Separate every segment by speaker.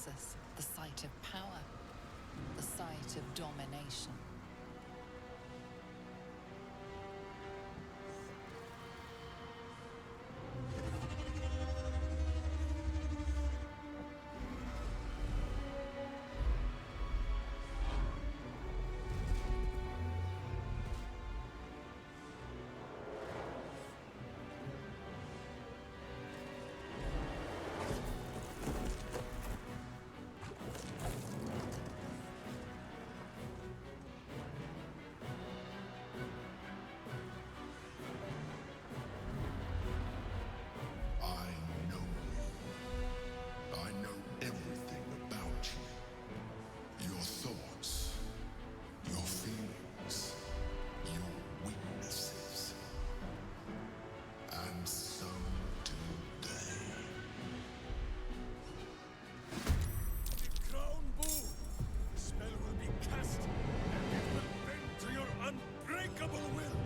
Speaker 1: nexus, the site of power, the site of domination.
Speaker 2: I know everything about you. Your thoughts, your feelings, your weaknesses. And so do they.
Speaker 3: The crown bow! The spell will be cast, and it will bend to your unbreakable will!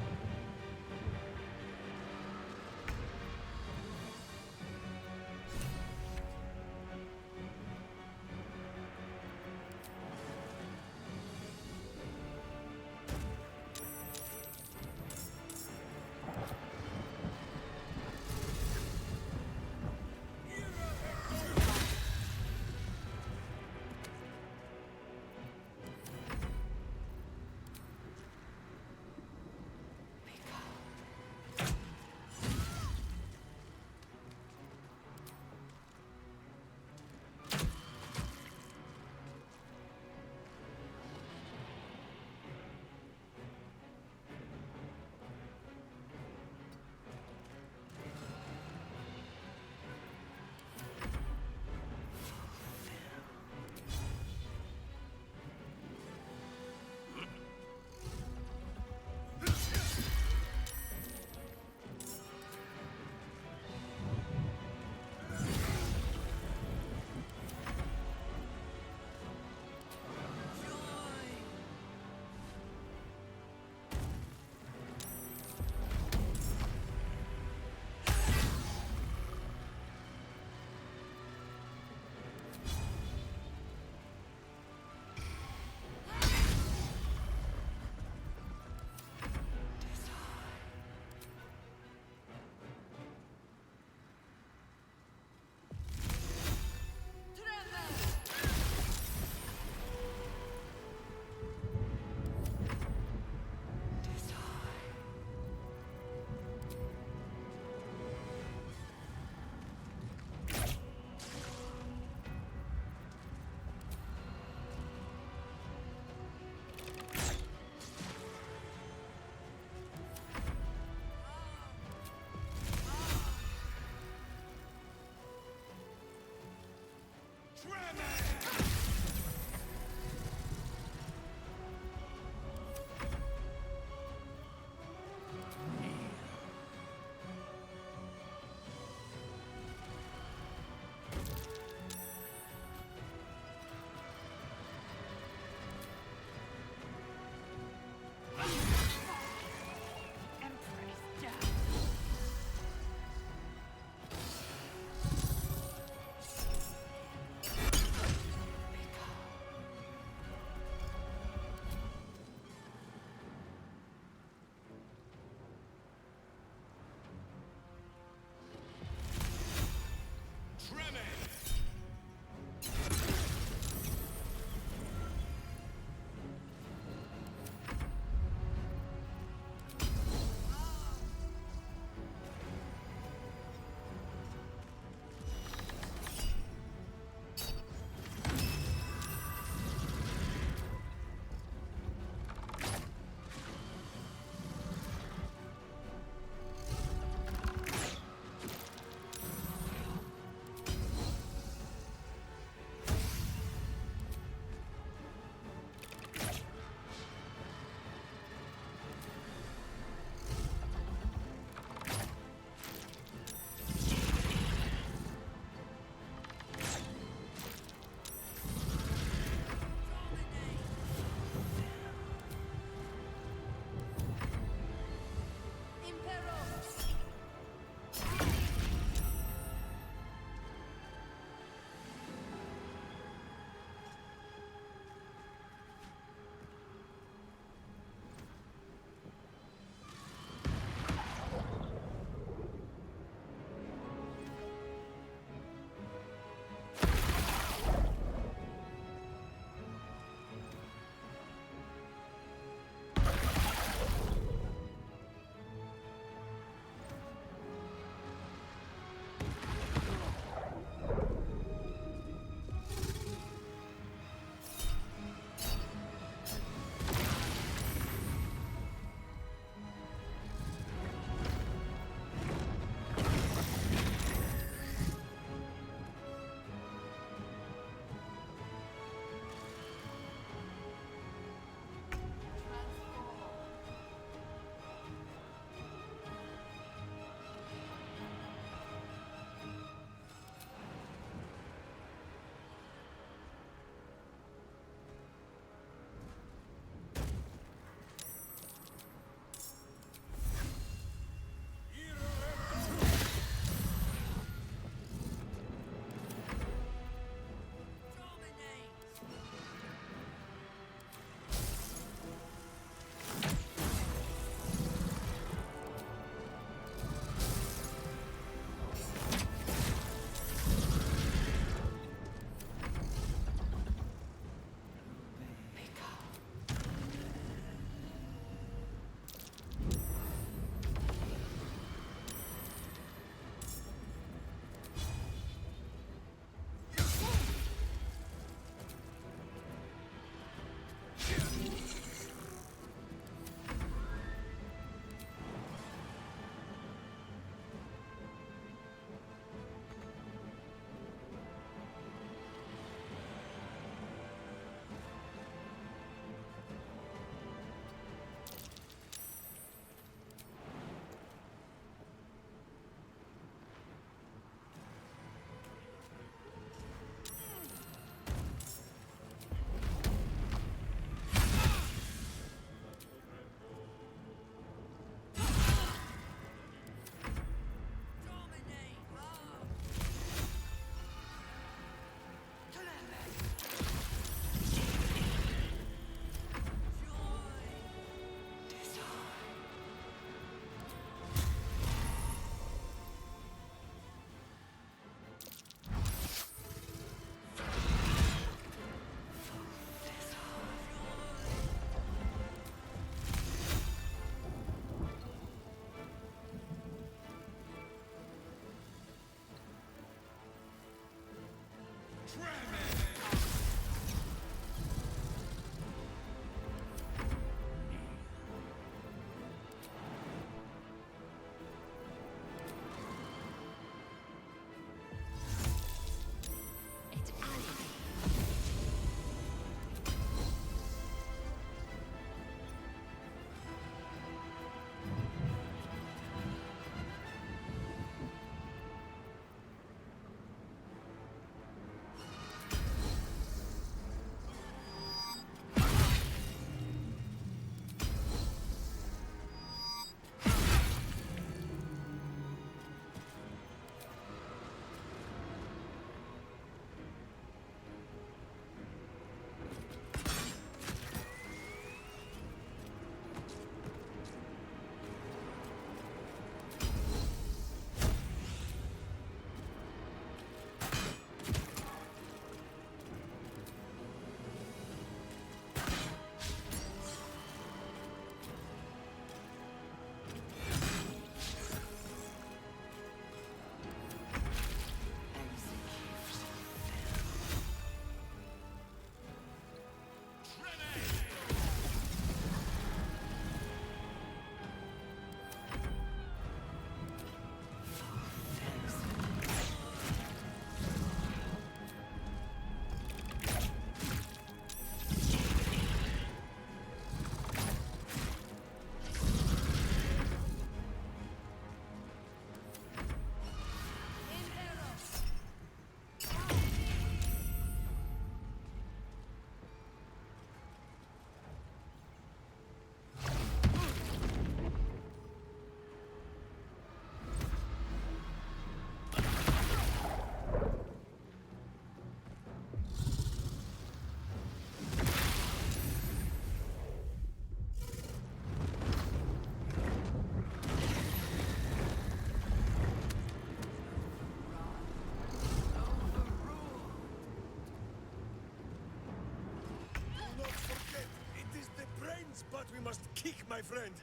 Speaker 3: But we must kick, my friend.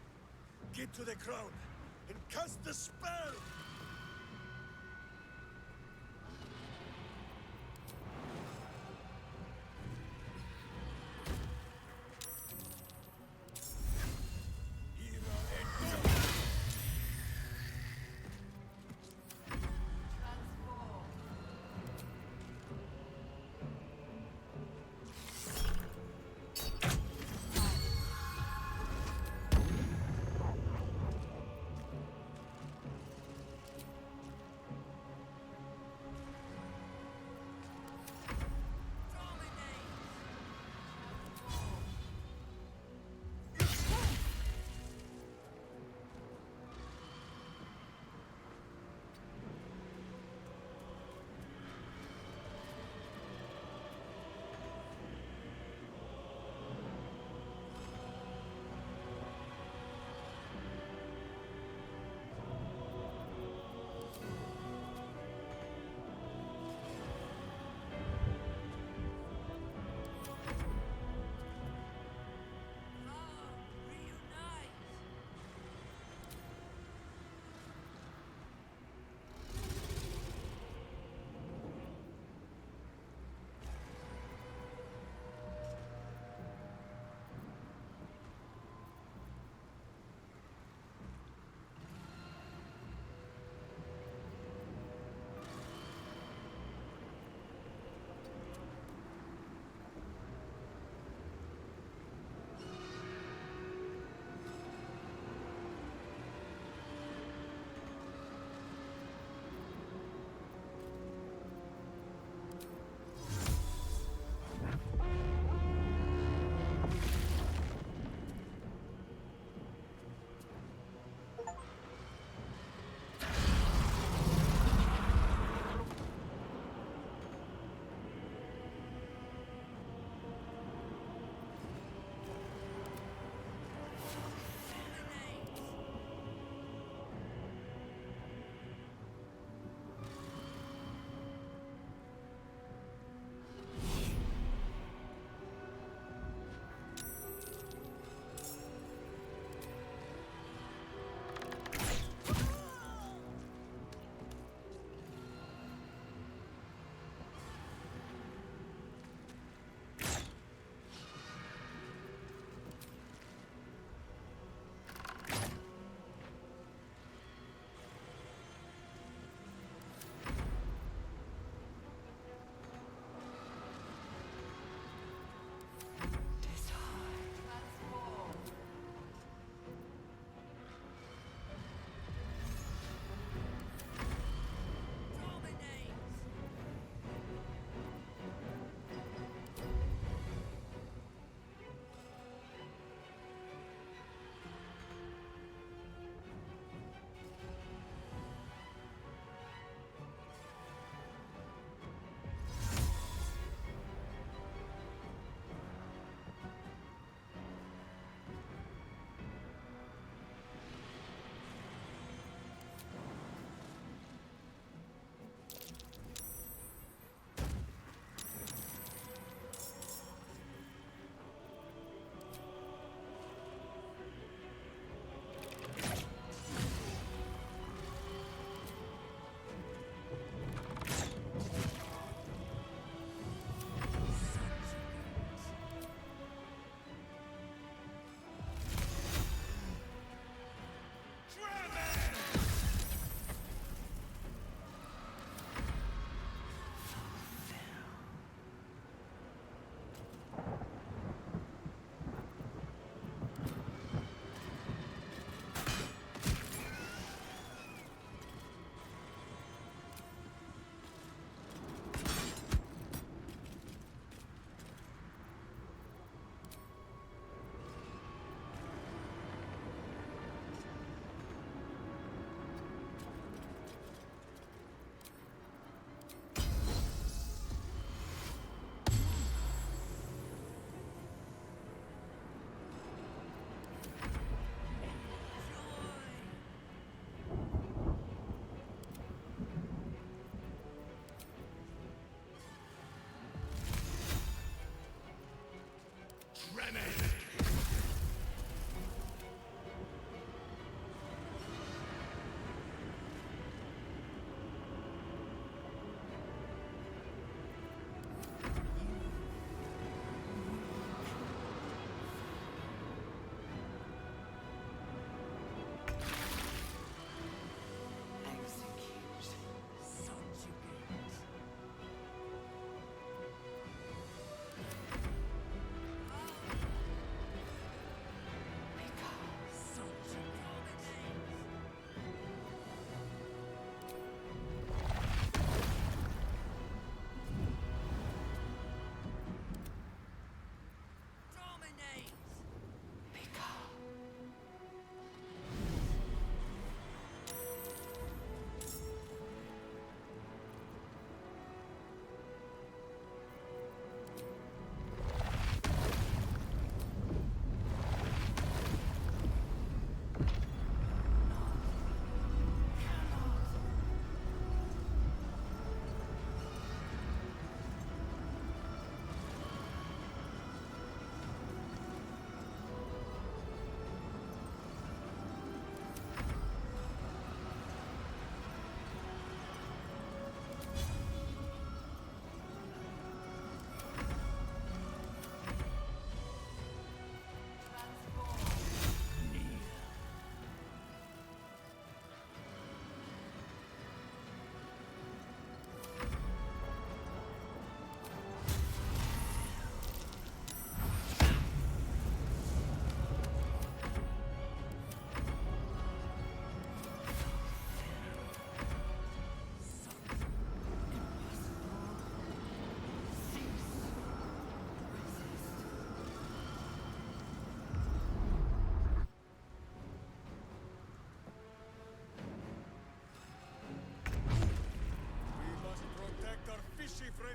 Speaker 3: Get to the crown and cast the spell!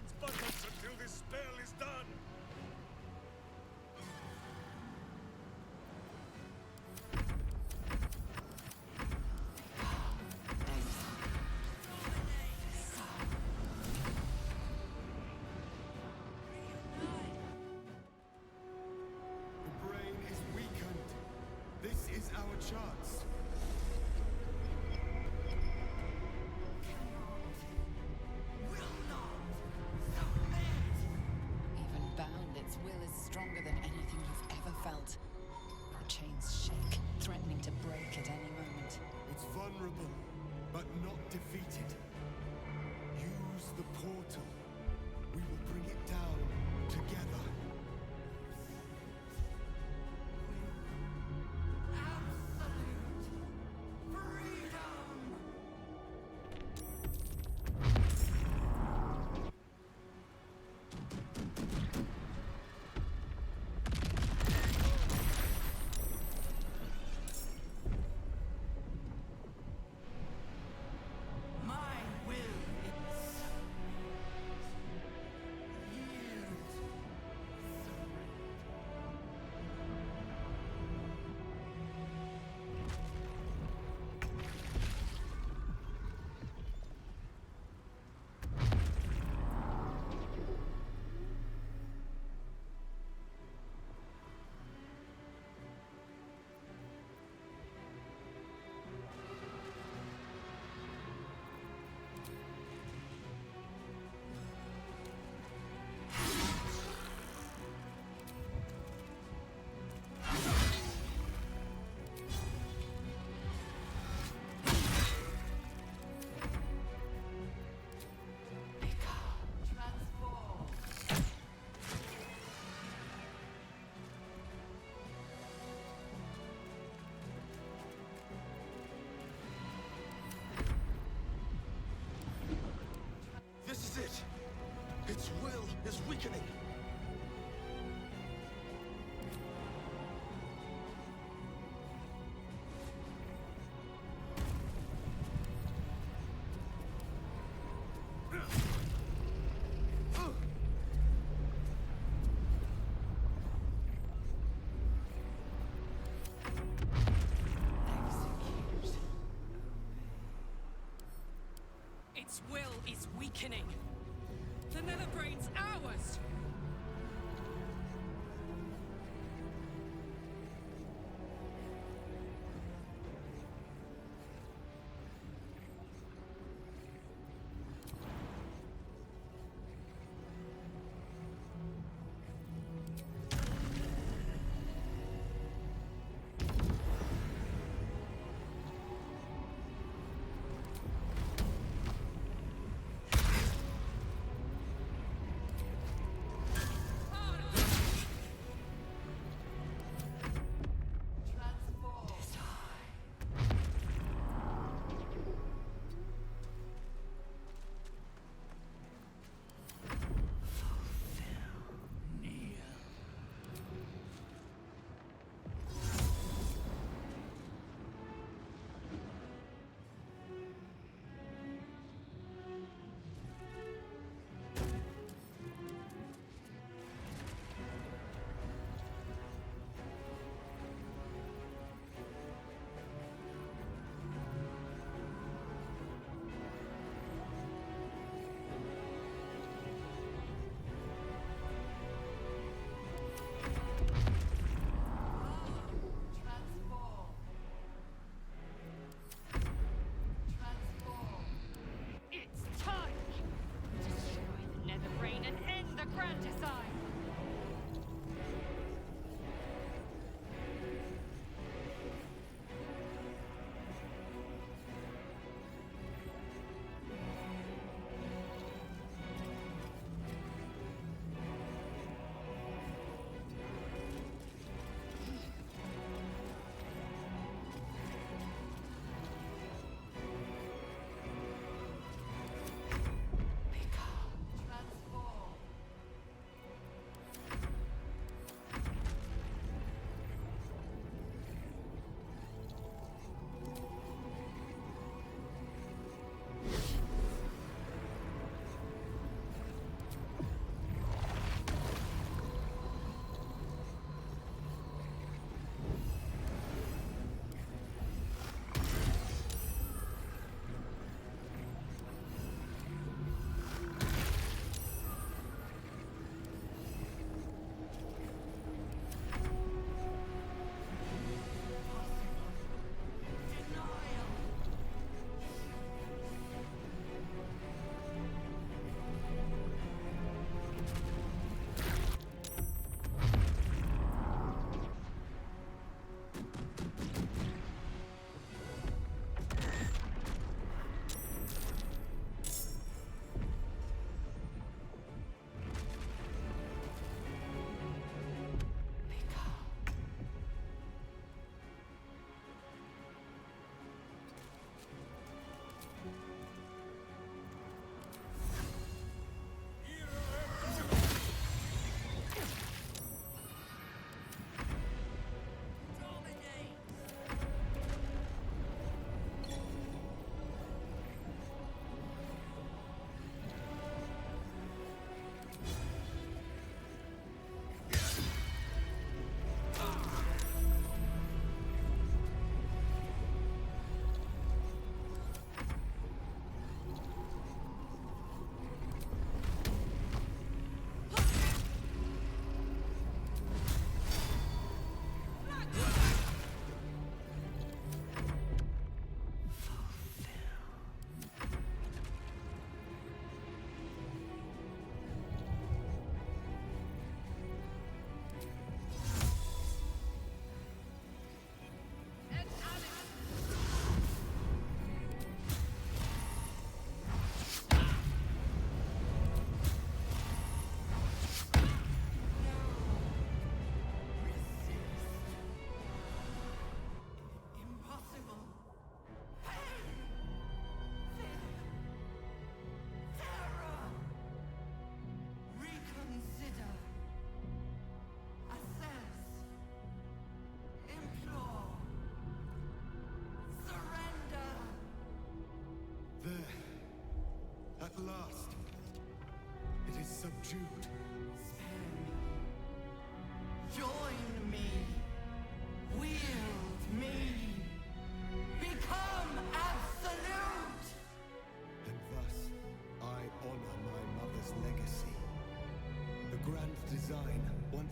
Speaker 3: Netherbrain's buttons until this spell is done!
Speaker 4: The brain is weakened. This is our chance.
Speaker 1: Even bound, its will is stronger than anything you've ever felt. The chains shake, threatening to break at any moment.
Speaker 4: It's vulnerable, but not defeated. Use the portal. We will bring it down together.
Speaker 3: This is it! Its will is weakening!
Speaker 5: Its will is weakening. The Netherbrain's ours!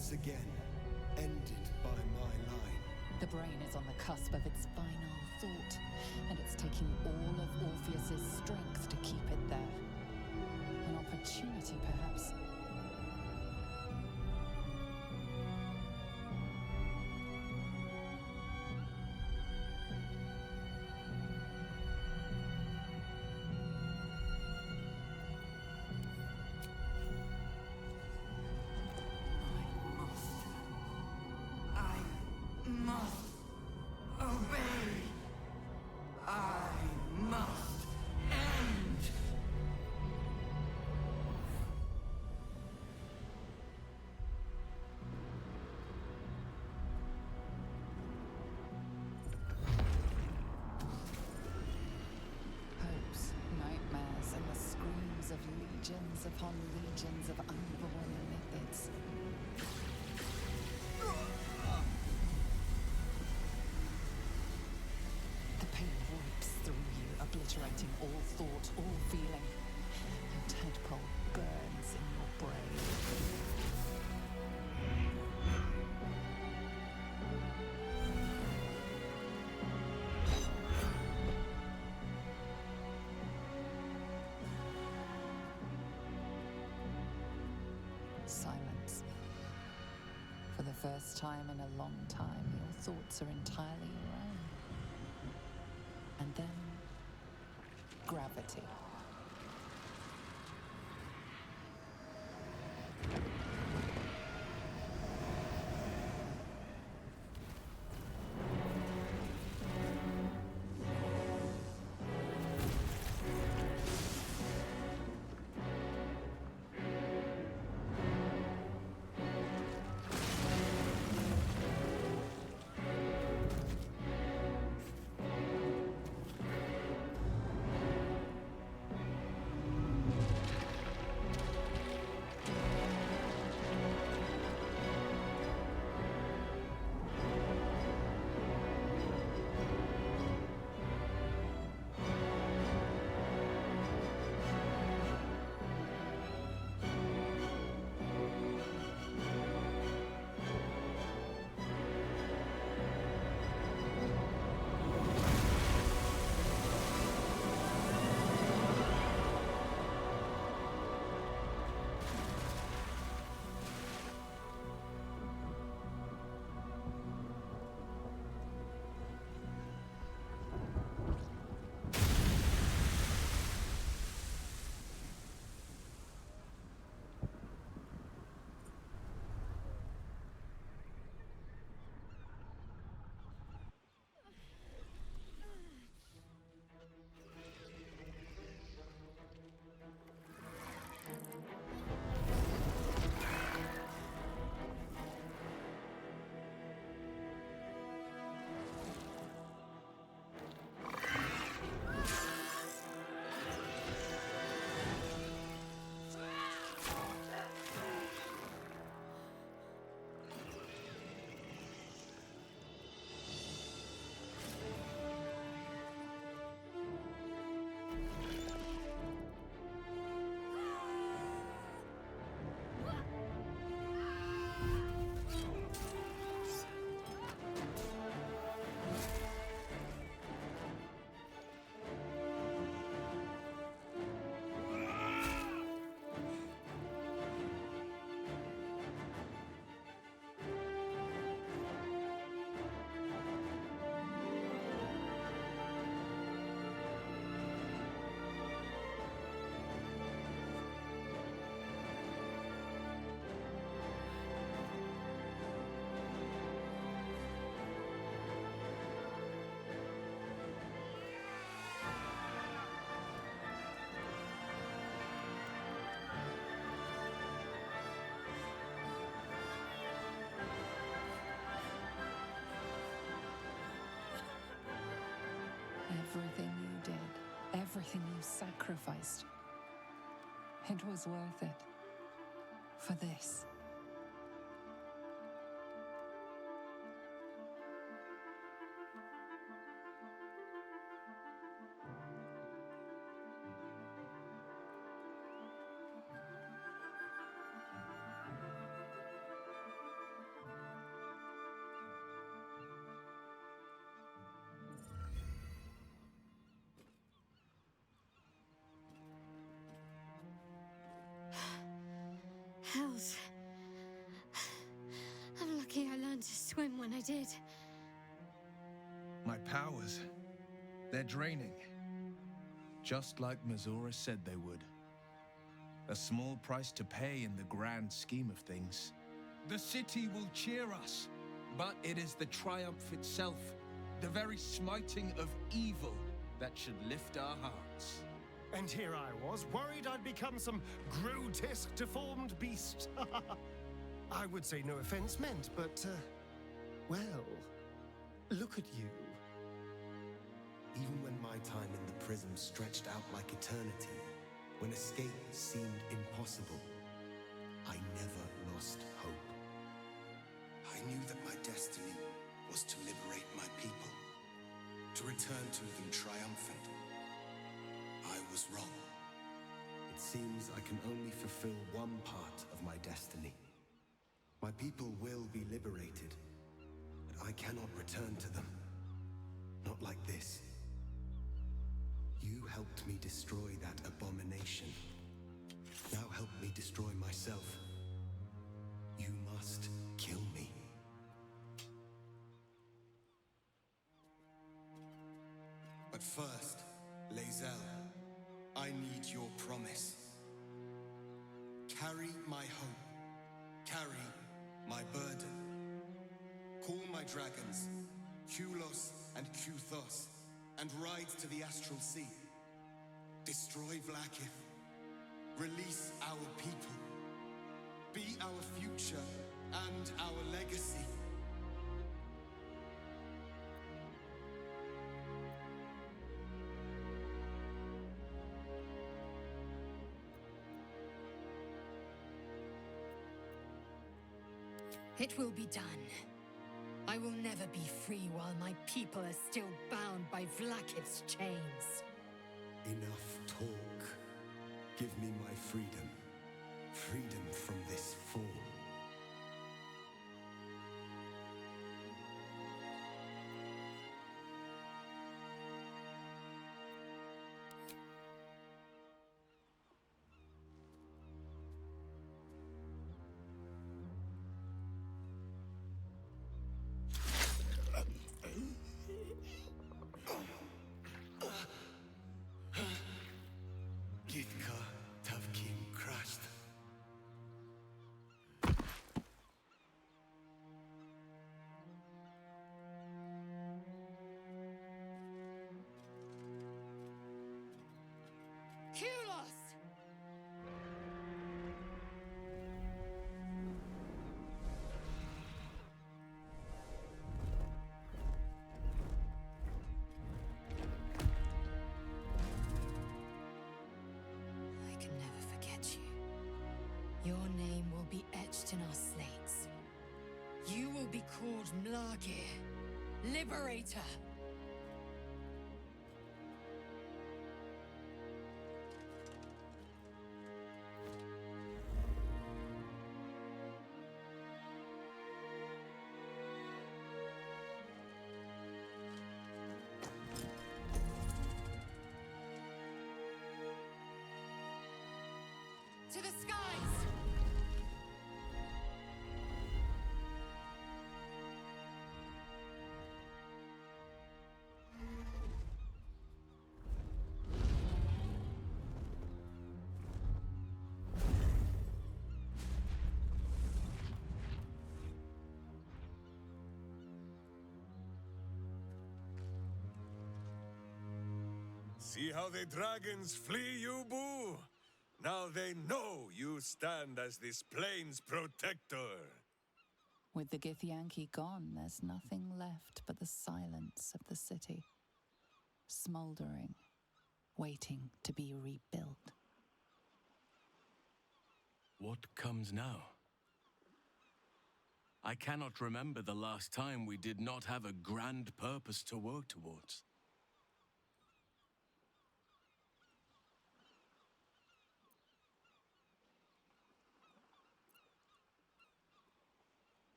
Speaker 4: once again ended by my line.
Speaker 1: The brain is on the cusp of its final thought, and it's taking all of Orpheus's strength to keep it there. An opportunity, perhaps. Hopes, nightmares, and the screams of legions upon legions of unborn methods. The pain rips through you, obliterating all thought, all feeling. Your tadpole burns in your brain. Silence. For the first time in a long time, your thoughts are entirely your own. And then, gravity. Everything you did, everything you sacrificed, it was worth it. For this.
Speaker 6: Hells. I'm lucky I learned to swim when I did.
Speaker 7: My powers, they're draining. Just like Mazora said they would. A small price to pay in the grand scheme of things. The city will cheer us, but it is the triumph itself, the very smiting of evil, that should lift our hearts.
Speaker 3: And here I was, worried I'd become some grotesque, deformed beast. I would say no offense meant, but, well, look at you.
Speaker 4: Even when my time in the prism stretched out like eternity, when escape seemed impossible, I never lost hope.
Speaker 8: I knew that my destiny was to liberate my people, to return to them triumphant. I was wrong.
Speaker 4: It seems I can only fulfill one part of my destiny. My people will be liberated, but I cannot return to them. Not like this. You helped me destroy that abomination. Now help me destroy myself. You must kill me.
Speaker 8: But first, Lae'zel, I need your promise. Carry my hope. Carry my burden. Call my dragons, Kulos and Kuthos, and ride to the Astral Sea. Destroy Vlaakith. Release our people. Be our future and our legacy.
Speaker 6: It will be done. I will never be free while my people are still bound by Vlaakith's chains.
Speaker 4: Enough talk. Give me my freedom. Freedom from this form. Gitka Tavkim crashed.
Speaker 6: Kulos! I can never forget you. Your name will be etched in our slates. You will be called Mlagir, Liberator. To the skies!
Speaker 3: See how the dragons flee you, Boo? Now they know you stand as this plane's protector.
Speaker 1: With the Githyanki gone, there's nothing left but the silence of the city. Smoldering, waiting to be rebuilt.
Speaker 9: What comes now? I cannot remember the last time we did not have a grand purpose to work towards.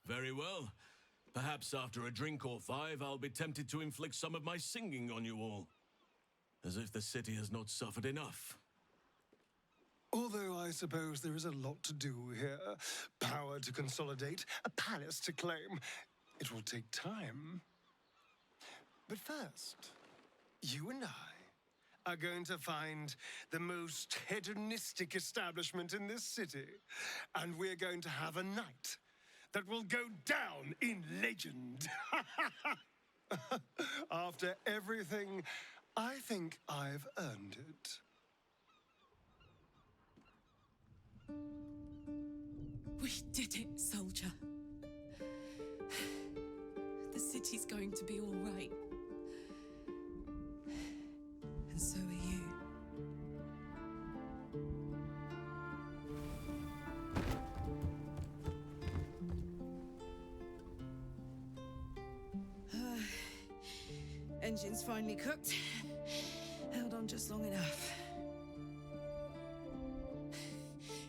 Speaker 9: Very well. Perhaps after a drink or five, I'll be tempted to inflict some of my singing on you all. As if the city has not suffered enough.
Speaker 3: Although I suppose there is a lot to do here. Power to consolidate, a palace to claim. It will take time. But first, you and I are going to find the most hedonistic establishment in this city. And we're going to have a night that will go down in legend. After everything, I think I've earned it.
Speaker 5: We did it, soldier. The city's going to be all right. And so are you. Engine's finally cooked. Held on just long enough.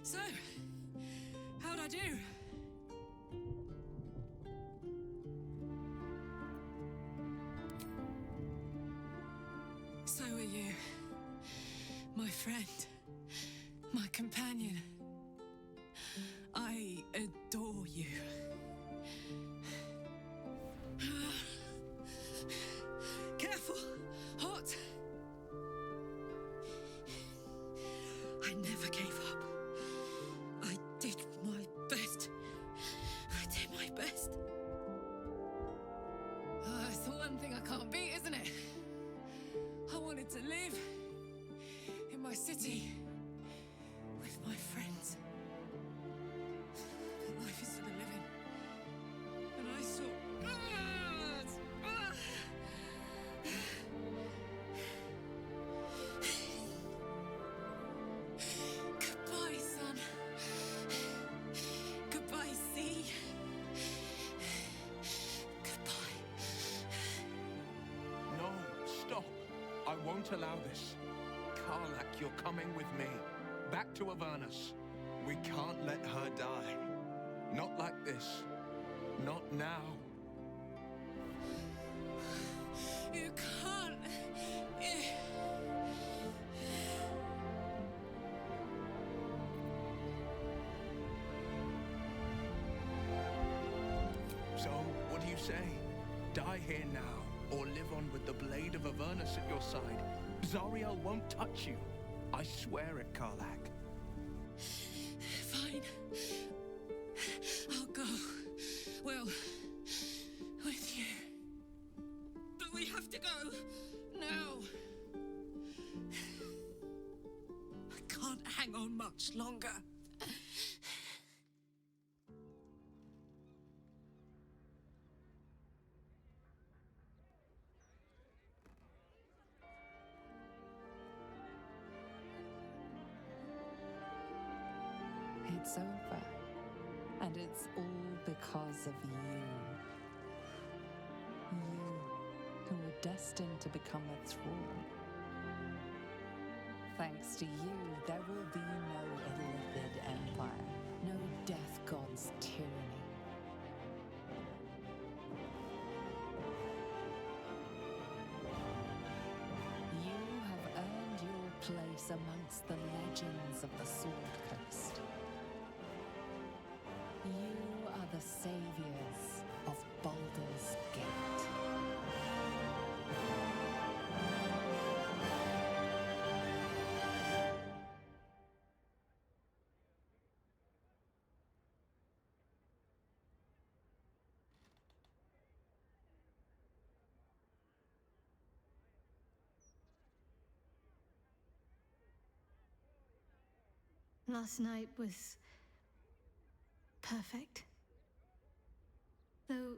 Speaker 5: So, how'd I do? So are you. My friend. My companion. I adore you. Careful! Hot! I never gave up. I did my best. I did my best. It's the one thing I can't beat, isn't it? I wanted to live in my city with my friends. But life is for the living. And I saw... Goodbye, son. Goodbye, sea. Goodbye.
Speaker 7: No, stop. I won't allow this. Karlak, you're coming with me. Back to Avernus. We can't let her die. Not like this. Not now.
Speaker 5: You can't.
Speaker 7: So, what do you say? Die here now, or live on with the blade of Avernus at your side. Zariel won't touch you. I swear it, Karlak.
Speaker 5: Fine. I'll go. Well, with you. But we have to go. Now. I can't hang on much longer.
Speaker 1: It's over. And it's all because of you. You, who were destined to become a thrall. Thanks to you, there will be no Illithid Empire, no Death God's tyranny. You have earned your place amongst the legends of the Sword Coast. You are the saviors of Baldur's Gate.
Speaker 10: Last night was perfect. Though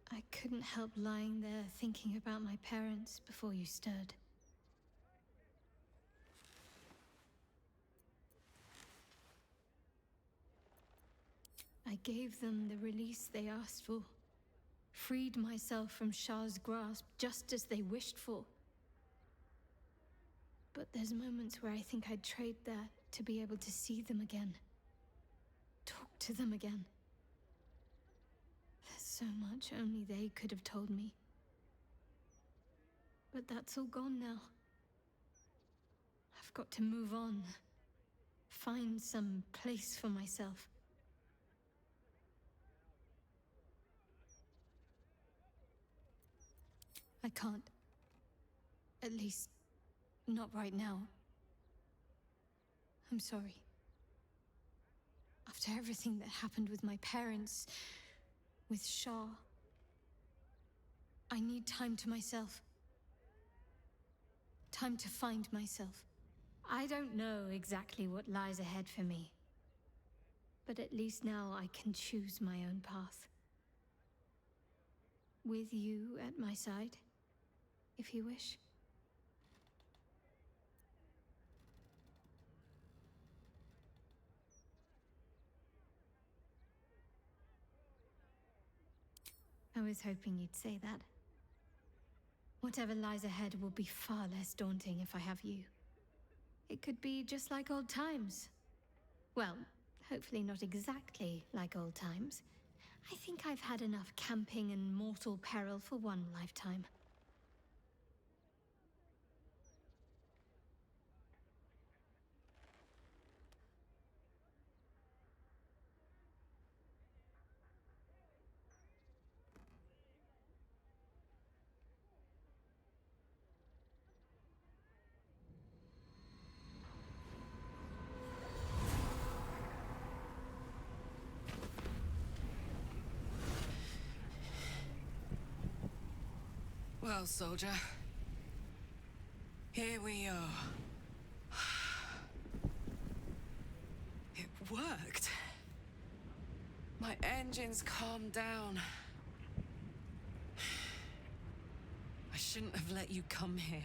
Speaker 10: I couldn't help lying there thinking about my parents before you stirred. I gave them the release they asked for, freed myself from Shah's grasp just as they wished for. But there's moments where I think I'd trade that to be able to see them again. Talk to them again. There's so much only they could have told me. But that's all gone now. I've got to move on find some place for myself. I can't. At least, not right now. I'm sorry. After everything that happened with my parents, with Shah, I need time to myself. Time to find myself. I don't know exactly what lies ahead for me, but at least now I can choose my own path. With you at my side, if you wish. I was hoping you'd say that. Whatever lies ahead will be far less daunting if I have you. It could be just like old times. Well, hopefully not exactly like old times. I think I've had enough camping and mortal peril for one lifetime.
Speaker 5: Well, soldier. Here we are. It worked. My engines calmed down. I shouldn't have let you come here.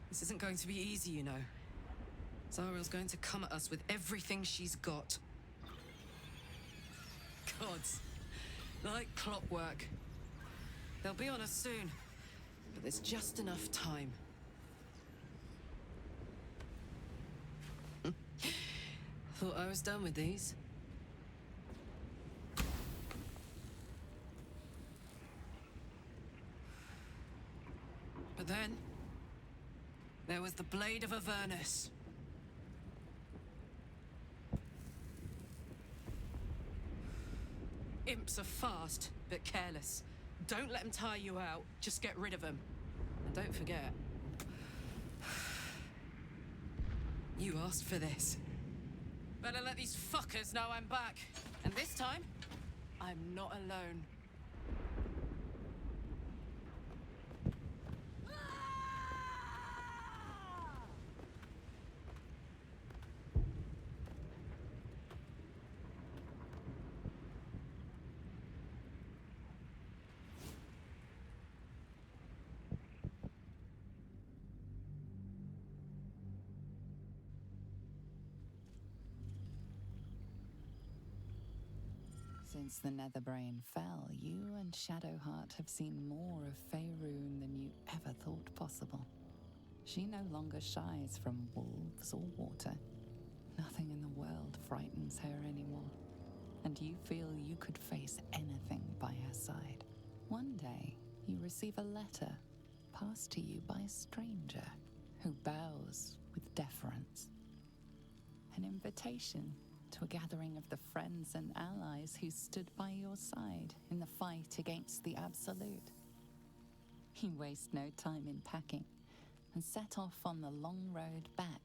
Speaker 5: This isn't going to be easy, you know. Zariel's going to come at us with everything she's got. Gods. Like clockwork. They'll be on us soon, but there's just enough time. Thought I was done with these. But then, there was the Blade of Avernus. Imps are fast, but careless. Don't let them tire you out, just get rid of them. And don't forget, you asked for this. Better let these fuckers know I'm back. And this time, I'm not alone.
Speaker 1: Since the Netherbrain fell, you and Shadowheart have seen more of Faerun than you ever thought possible. She no longer shies from wolves or water. Nothing in the world frightens her anymore. And you feel you could face anything by her side. One day, you receive a letter passed to you by a stranger who bows with deference. An invitation to a gathering of the friends and allies who stood by your side in the fight against the Absolute. You waste no time in packing and set off on the long road back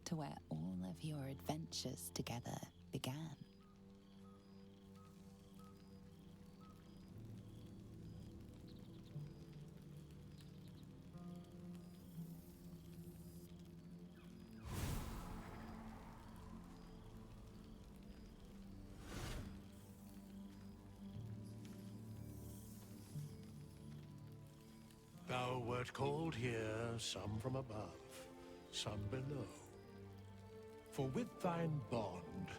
Speaker 1: to where all of your adventures together began.
Speaker 2: Thou wert called here, some from above, some below. For with thine bond,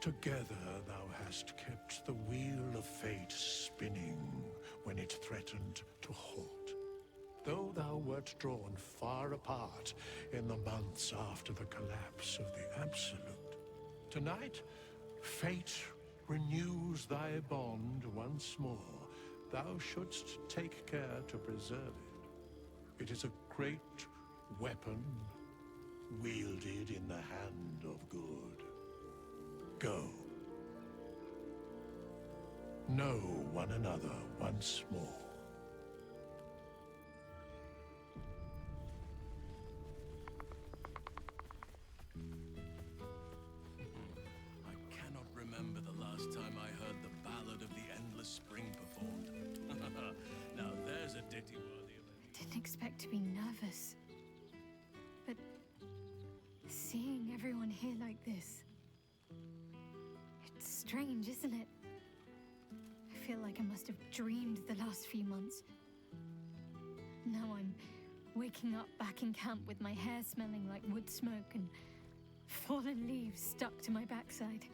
Speaker 2: together thou hast kept the wheel of fate spinning when it threatened to halt. Though thou wert drawn far apart in the months after the collapse of the Absolute, tonight, fate renews thy bond once more. Thou shouldst take care to preserve it. It is a great weapon wielded in the hand of good. Go. Know one another once more.
Speaker 9: I cannot remember the last time I heard the Ballad of the Endless Spring performed. Now there's a ditty worthy of it.
Speaker 10: I didn't expect to be nervous. But seeing everyone here like this, it's strange, isn't it? I feel like I must have dreamed the last few months. Now I'm waking up back in camp with my hair smelling like wood smoke and fallen leaves stuck to my backside.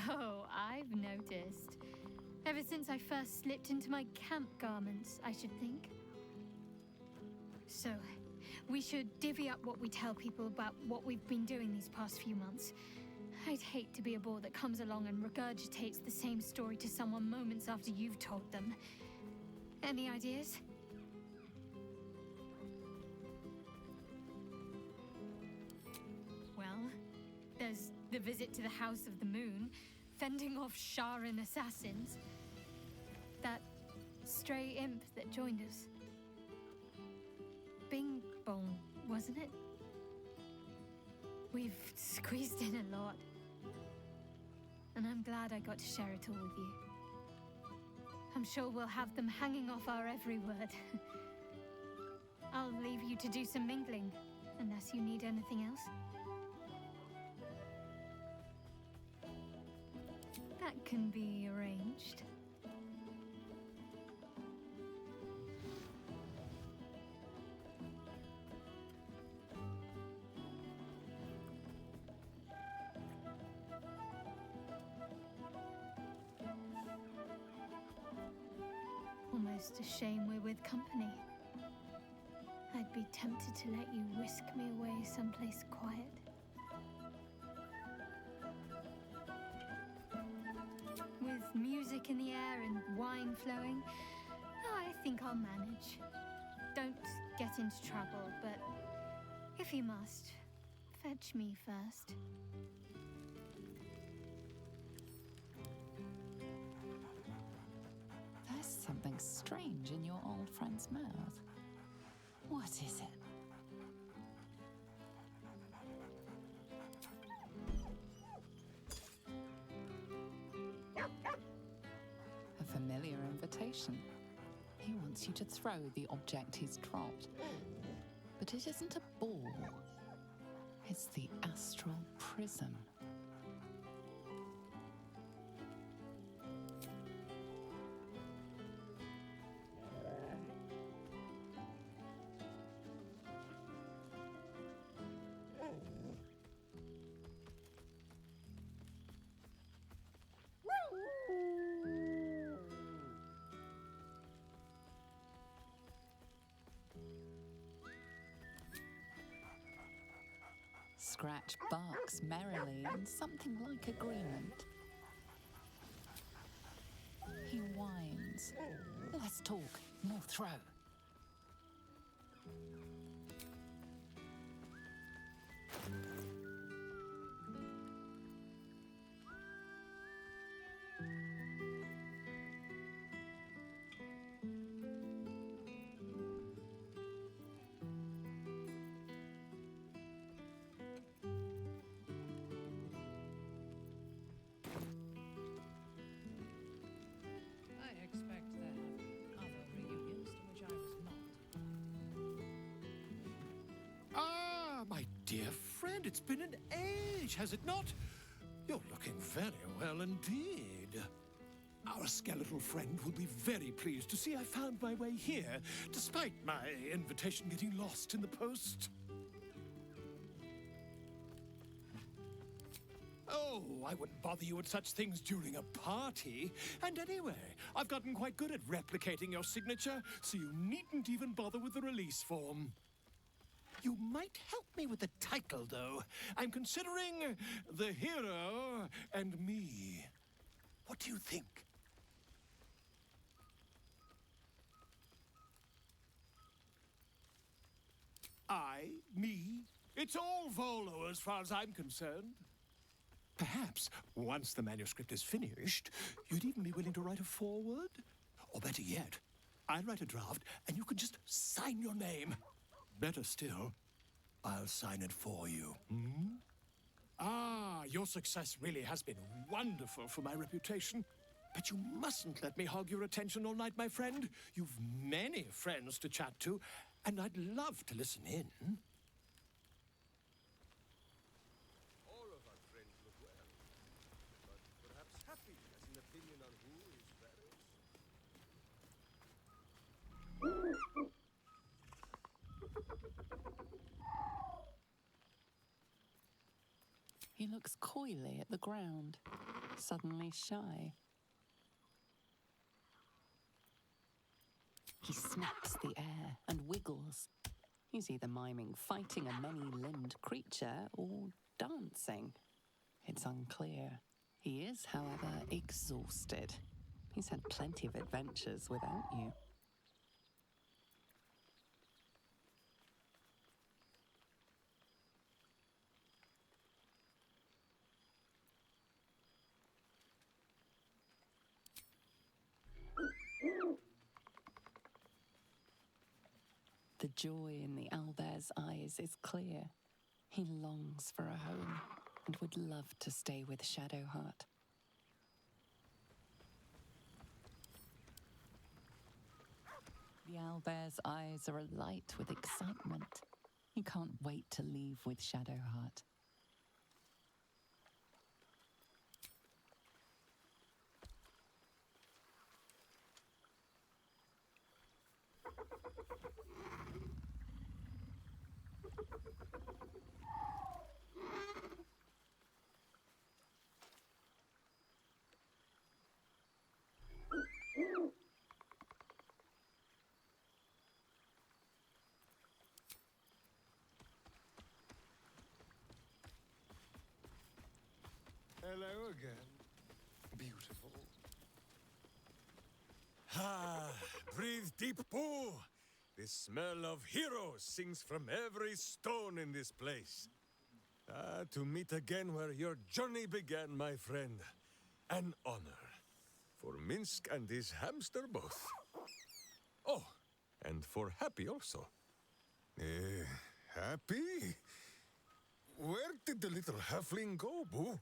Speaker 10: Oh, I've noticed. Ever since I first slipped into my camp garments, I should think. So, we should divvy up what we tell people about what we've been doing these past few months. I'd hate to be a bore that comes along and regurgitates the same story to someone moments after you've told them. Any ideas? Well, there's the visit to the House of the Moon, fending off Sharan assassins. That stray imp that joined us. Bing Bong, wasn't it? We've squeezed in a lot. And I'm glad I got to share it all with you. I'm sure we'll have them hanging off our every word. I'll leave you to do some mingling, unless you need anything else. That can be arranged. Almost a shame we're with company. I'd be tempted to let you whisk me away someplace quiet. With music in the air and wine flowing, I think I'll manage. Don't get into trouble, but if you must, fetch me first.
Speaker 1: There's something strange in your old friend's mouth. What is it? A familiar invitation. He wants you to throw the object he's dropped. But it isn't a ball. It's the astral prism. Scratch barks merrily in something like agreement. He whines. Less talk, more throw.
Speaker 2: My dear friend, it's been an age, has it not? You're looking very well indeed. Our skeletal friend will be very pleased to see I found my way here, despite my invitation getting lost in the post. Oh, I wouldn't bother you with such things during a party. And anyway, I've gotten quite good at replicating your signature, so you needn't even bother with the release form. You might help me with the title, though. I'm considering The Hero and Me. What do you think? Me. It's all Volo as far as I'm concerned. Perhaps, once the manuscript is finished, you'd even be willing to write a foreword? Or better yet, I'll write a draft and you can just sign your name. Better still, I'll sign it for you. Hmm? Ah, your success really has been wonderful for my reputation. But you mustn't let me hog your attention all night, my friend. You've many friends to chat to, and I'd love to listen in.
Speaker 9: All of our friends look well, but perhaps Happy has an opinion on who is fairest.
Speaker 1: He looks coyly at the ground, suddenly shy. He snaps the air and wiggles. He's either miming fighting a many-limbed creature or dancing. It's unclear. He is, however, exhausted. He's had plenty of adventures without you. The joy in the owlbear's eyes is clear. He longs for a home and would love to stay with Shadowheart. The owlbear's eyes are alight with excitement. He can't wait to leave with Shadowheart.
Speaker 3: Hello again. Beautiful.
Speaker 11: Ah, breathe deep, Pooh. The smell of heroes sings from every stone in this place. Ah, to meet again where your journey began, my friend. An honor. For Minsk and his hamster both. Oh, and for Happy also. Happy? Where did the little halfling go, Boo?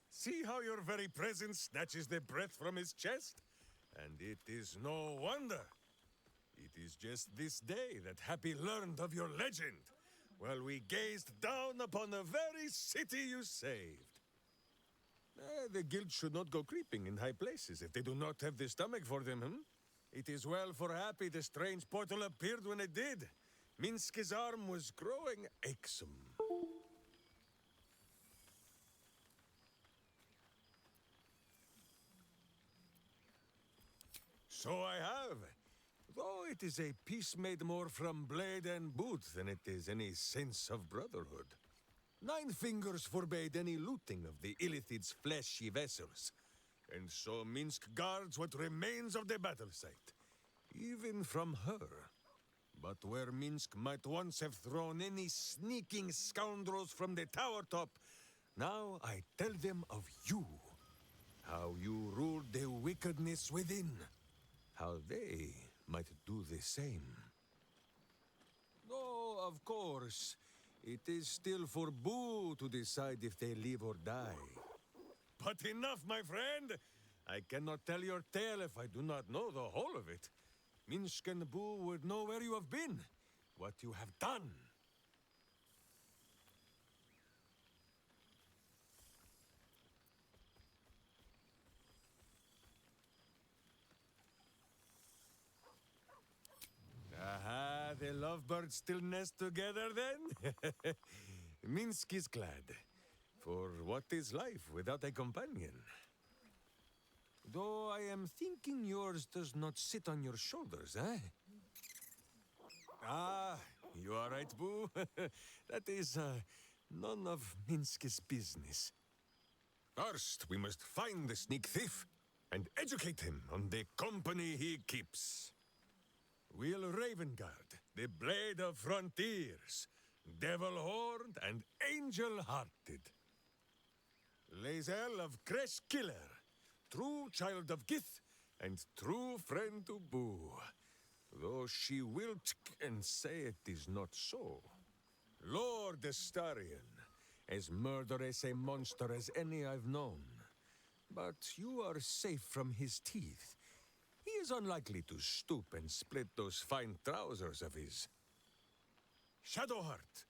Speaker 11: See how your very presence snatches the breath from his chest? And it is no wonder. It is just this day that Happy learned of your legend, while we gazed down upon the very city you saved. The guild should not go creeping in high places if they do not have the stomach for them, hmm? It is well for Happy the strange portal appeared when it did. Minsk's arm was growing achesome. So I have. Though it is a peace made more from blade and boot than it is any sense of brotherhood. 9 fingers forbade any looting of the Illithid's fleshy vessels. And so Minsk guards what remains of the battle site. Even from her. But where Minsk might once have thrown any sneaking scoundrels from the tower top, now I tell them of you. How you ruled the wickedness within. How they might do the same. Oh, of course. It is still for Boo to decide if they live or die. But enough, my friend! I cannot tell your tale if I do not know the whole of it. Minsk and Boo would know where you have been, what you have done. Aha, the lovebirds still nest together then? Minsk is glad. For what is life without a companion? Though I am thinking yours does not sit on your shoulders, eh? Ah, you are right, Boo. That is, none of Minsk's business. First, we must find the sneak thief and educate him on the company he keeps. Will Ravengard, the blade of frontiers, devil-horned and angel-hearted. Lae'zel of Creshkiller, true child of Gith and true friend to Boo. Though she will and say it is not so. Lord Astarion, as murderous a monster as any I've known. But you are safe from his teeth. He is unlikely to stoop and split those fine trousers of his. Shadowheart,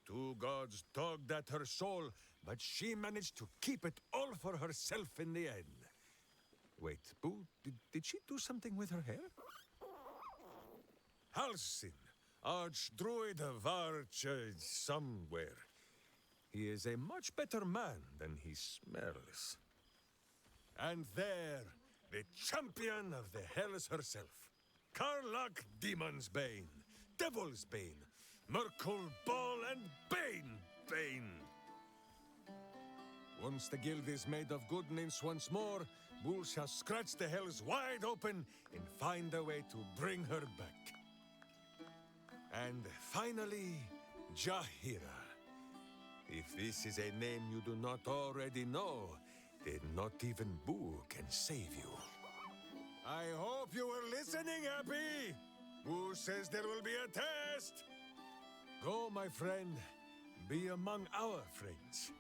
Speaker 11: two gods tugged at her soul, but she managed to keep it all for herself in the end. Wait, Boo, did she do something with her hair? Halsin, Archdruid of Arch... somewhere. He is a much better man than he smells. And there, the champion of the Hells herself. Karlach Demon's Bane, Devil's Bane, Merkul Ball and Bane. Once the guild is made of good nymphs once more, Bull shall scratch the Hells wide open and find a way to bring her back. And finally, Jahira. If this is a name you do not already know, then not even Boo can save you. I hope you were listening, Happy! Boo says there will be a test! Go, my friend. Be among our friends.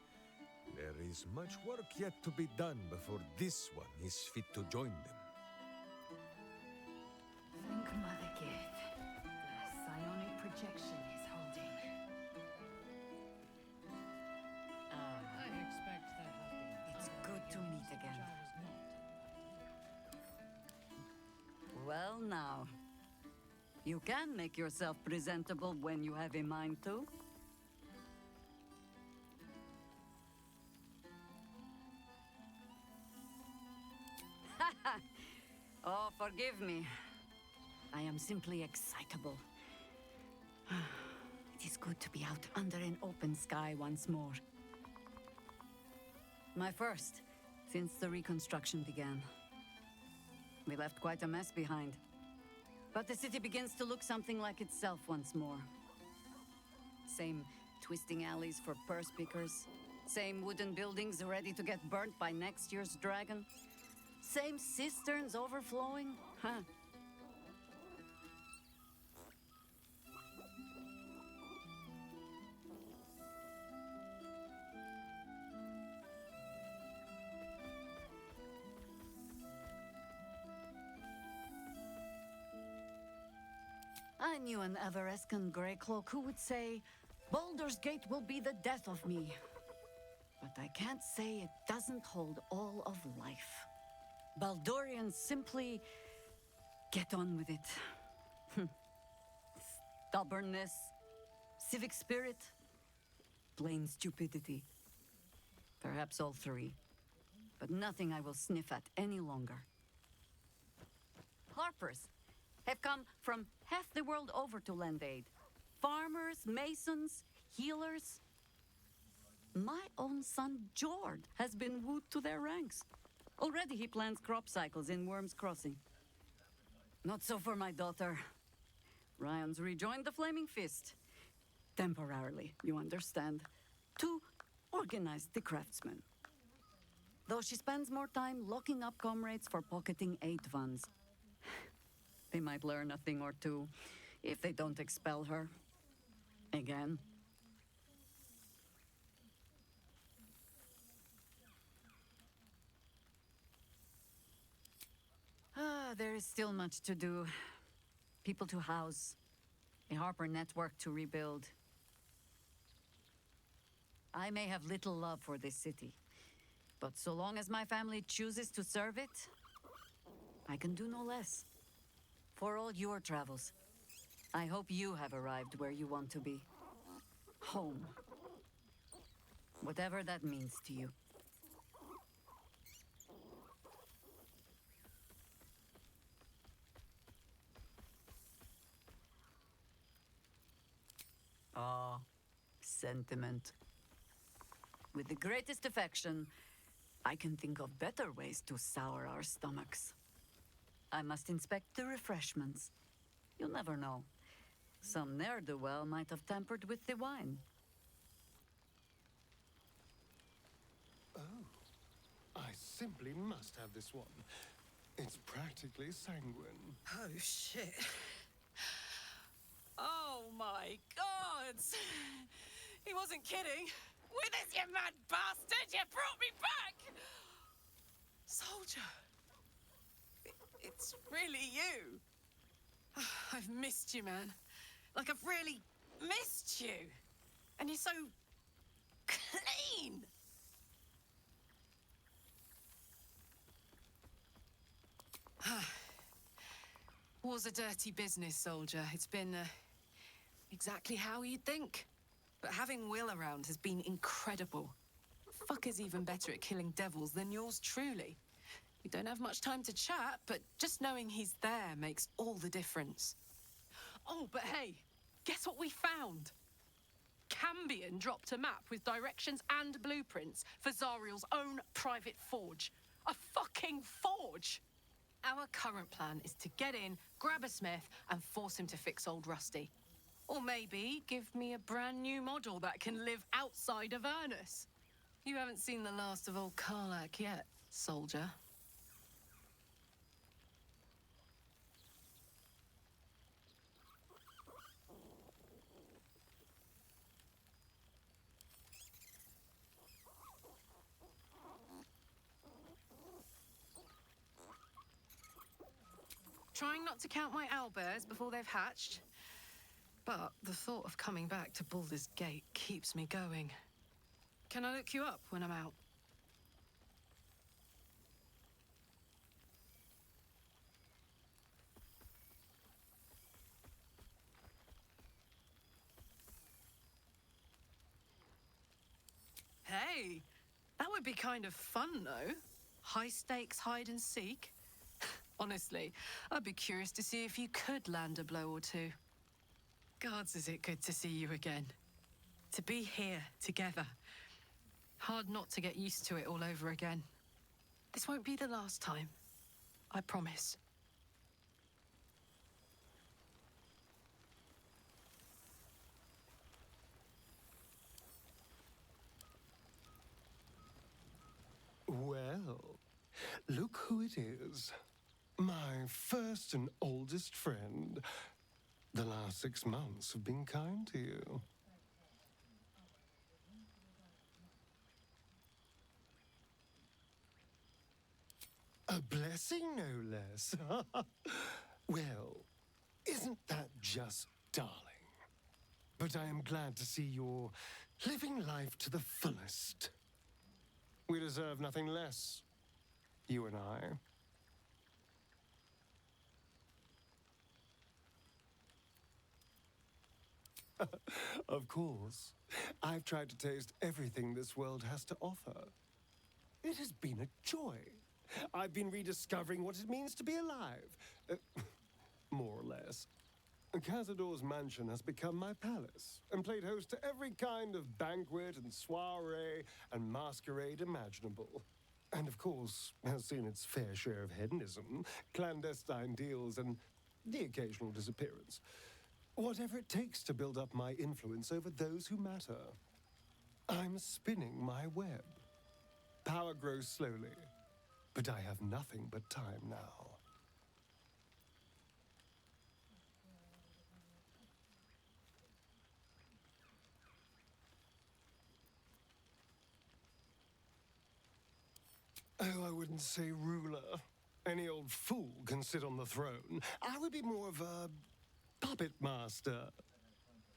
Speaker 11: There is much work yet to be done before this one is fit to join them.
Speaker 1: Think, Mother Gith. The psionic projection is holding.
Speaker 5: I expect there have been.
Speaker 12: It's good to meet again. Well now, you can make yourself presentable when you have a mind to. Oh, forgive me. I am simply excitable. It is good to be out under an open sky once more. My first, since the reconstruction began. We left quite a mess behind. But the city begins to look something like itself once more. Same twisting alleys for purse pickers. Same wooden buildings ready to get burnt by next year's dragon. Same cisterns overflowing, huh? I knew an Everescan Greycloak who would say, Baldur's Gate will be the death of me. But I can't say it doesn't hold all of life. Baldurians simply get on with it. Stubbornness, civic spirit, plain stupidity. Perhaps all three, but nothing I will sniff at any longer. Harpers have come from half the world over to lend aid. Farmers, masons, healers. My own son, Jord, has been wooed to their ranks. Already he plans crop cycles in Worm's Crossing. Not so for my daughter. Ryan's rejoined the Flaming Fist. Temporarily, you understand. To organize the craftsmen. Though she spends more time locking up comrades for pocketing aid funds. They might learn a thing or two if they don't expel her. Again. There is still much to do. People to house. A Harper network to rebuild. I may have little love for this city, but so long as my family chooses to serve it, I can do no less. For all your travels, I hope you have arrived where you want to be. Home. Whatever that means to you. Ah, sentiment. With the greatest affection, I can think of better ways to sour our stomachs. I must inspect the refreshments. You never know. Some ne'er-do-well might have tampered with the wine.
Speaker 3: Oh, I simply must have this one. It's practically sanguine.
Speaker 5: Oh, shit. Oh, my God! He wasn't kidding. Withers, you mad bastard! You brought me back! Soldier! It's really you. I've missed you, man. Like, I've really missed you. And you're so clean. War's a dirty business, soldier. It's been exactly how you'd think. But having Will around has been incredible. Fucker's even better at killing devils than yours truly. We don't have much time to chat, but just knowing he's there makes all the difference. Oh, but hey, guess what we found? Cambion dropped a map with directions and blueprints for Zariel's own private forge. A fucking forge! Our current plan is to get in, grab a smith, and force him to fix old Rusty. Or maybe give me a brand new model that can live outside of Ernest. You haven't seen the last of old Karlak yet, soldier. Trying not to count my owlbears before they've hatched. But the thought of coming back to Baldur's Gate keeps me going. Can I look you up when I'm out? Hey, that would be kind of fun, though. High stakes hide and seek. Honestly, I'd be curious to see if you could land a blow or two. Gods, is it good to see you again. To be here, together. Hard not to get used to it all over again. This won't be the last time. I promise.
Speaker 3: Well, look who it is. My first and oldest friend. The last 6 months have been kind to you. A blessing, no less. Well, isn't that just darling? But I am glad to see you're living life to the fullest. We deserve nothing less, you and I. Of course. I've tried to taste everything this world has to offer. It has been a joy. I've been rediscovering what it means to be alive. More or less. Cazador's mansion has become my palace, and played host to every kind of banquet and soiree and masquerade imaginable. And of course, has seen its fair share of hedonism, clandestine deals, and the occasional disappearance. Whatever it takes to build up my influence over those who matter. I'm spinning my web. Power grows slowly, but I have nothing but time now. Oh, I wouldn't say ruler. Any old fool can sit on the throne. I would be more of a puppet master.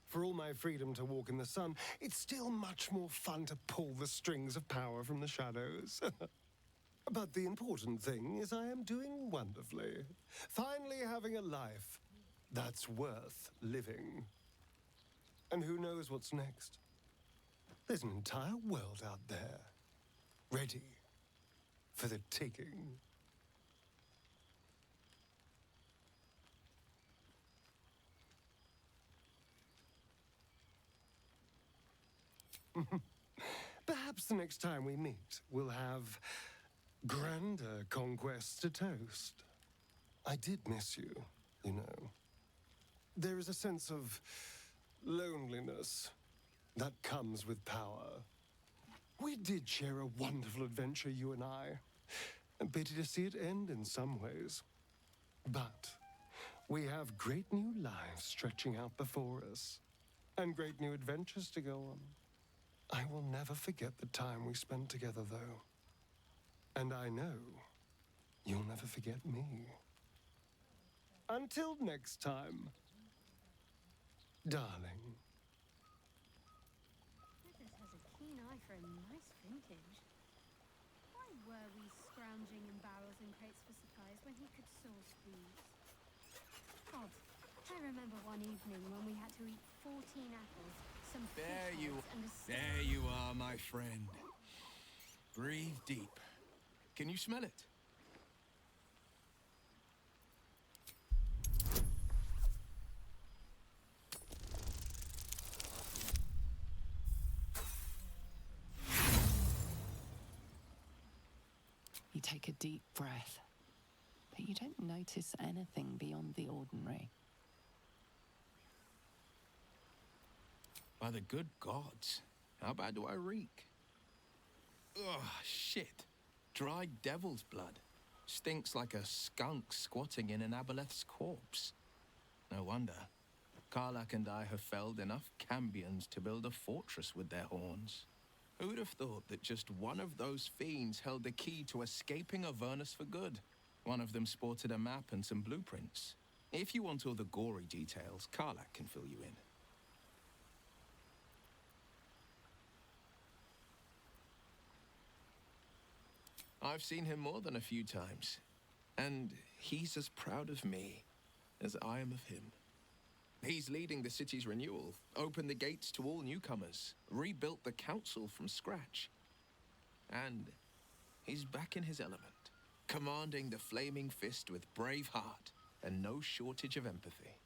Speaker 3: For all my freedom to walk in the sun, it's still much more fun to pull the strings of power from the shadows. But the important thing is I am doing wonderfully. Finally having a life that's worth living. And who knows what's next? There's an entire world out there, ready for the taking. Perhaps the next time we meet, we'll have grander conquests to toast. I did miss you, you know. There is a sense of loneliness that comes with power. We did share a wonderful adventure, you and I. A pity to see it end in some ways. But we have great new lives stretching out before us, and great new adventures to go on. I will never forget the time we spent together, though. And I know you'll never forget me. Until next time, darling.
Speaker 10: Withers has a keen eye for a nice vintage. Why were we scrounging in barrels and crates for supplies when he could source booze? Odd. I remember one evening when we had to eat 14 apples, some fish heads, and a
Speaker 7: There you are, my friend. Breathe deep. Can you smell it?
Speaker 1: You take a deep breath, but you don't notice anything beyond the ordinary.
Speaker 7: By the good gods, how bad do I reek? Ugh, shit. Dried devil's blood. Stinks like a skunk squatting in an aboleth's corpse. No wonder. Karlak and I have felled enough Cambions to build a fortress with their horns. Who'd have thought that just one of those fiends held the key to escaping Avernus for good? One of them sported a map and some blueprints. If you want all the gory details, Karlak can fill you in. I've seen him more than a few times, and he's as proud of me as I am of him. He's leading the city's renewal, opened the gates to all newcomers, rebuilt the council from scratch. And he's back in his element, commanding the Flaming Fist with brave heart and no shortage of empathy.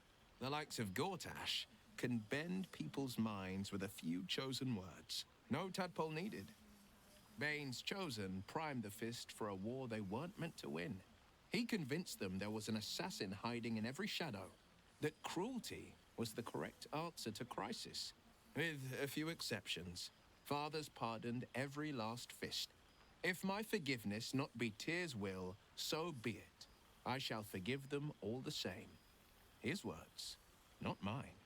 Speaker 7: The likes of Gortash can bend people's minds with a few chosen words. No tadpole needed. Bane's Chosen primed the Fist for a war they weren't meant to win. He convinced them there was an assassin hiding in every shadow, that cruelty was the correct answer to crisis. With a few exceptions, fathers pardoned every last Fist. If my forgiveness not be Tyr's will, so be it. I shall forgive them all the same. His words, not mine.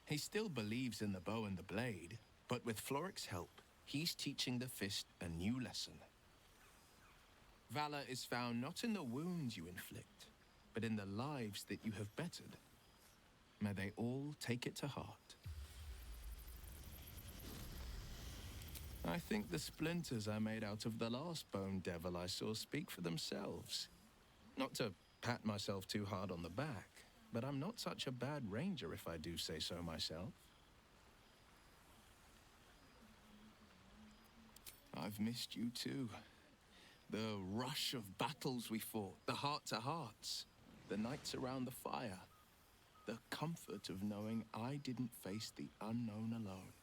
Speaker 7: He still believes in the bow and the blade, but with Floric's help, he's teaching the Fist a new lesson. Valor is found not in the wounds you inflict, but in the lives that you have bettered. May they all take it to heart. I think the splinters I made out of the last bone devil I saw speak for themselves. Not to pat myself too hard on the back, but I'm not such a bad ranger if I do say so myself. I've missed you too. The rush of battles we fought, the heart-to-hearts, the nights around the fire, the comfort of knowing I didn't face the unknown alone.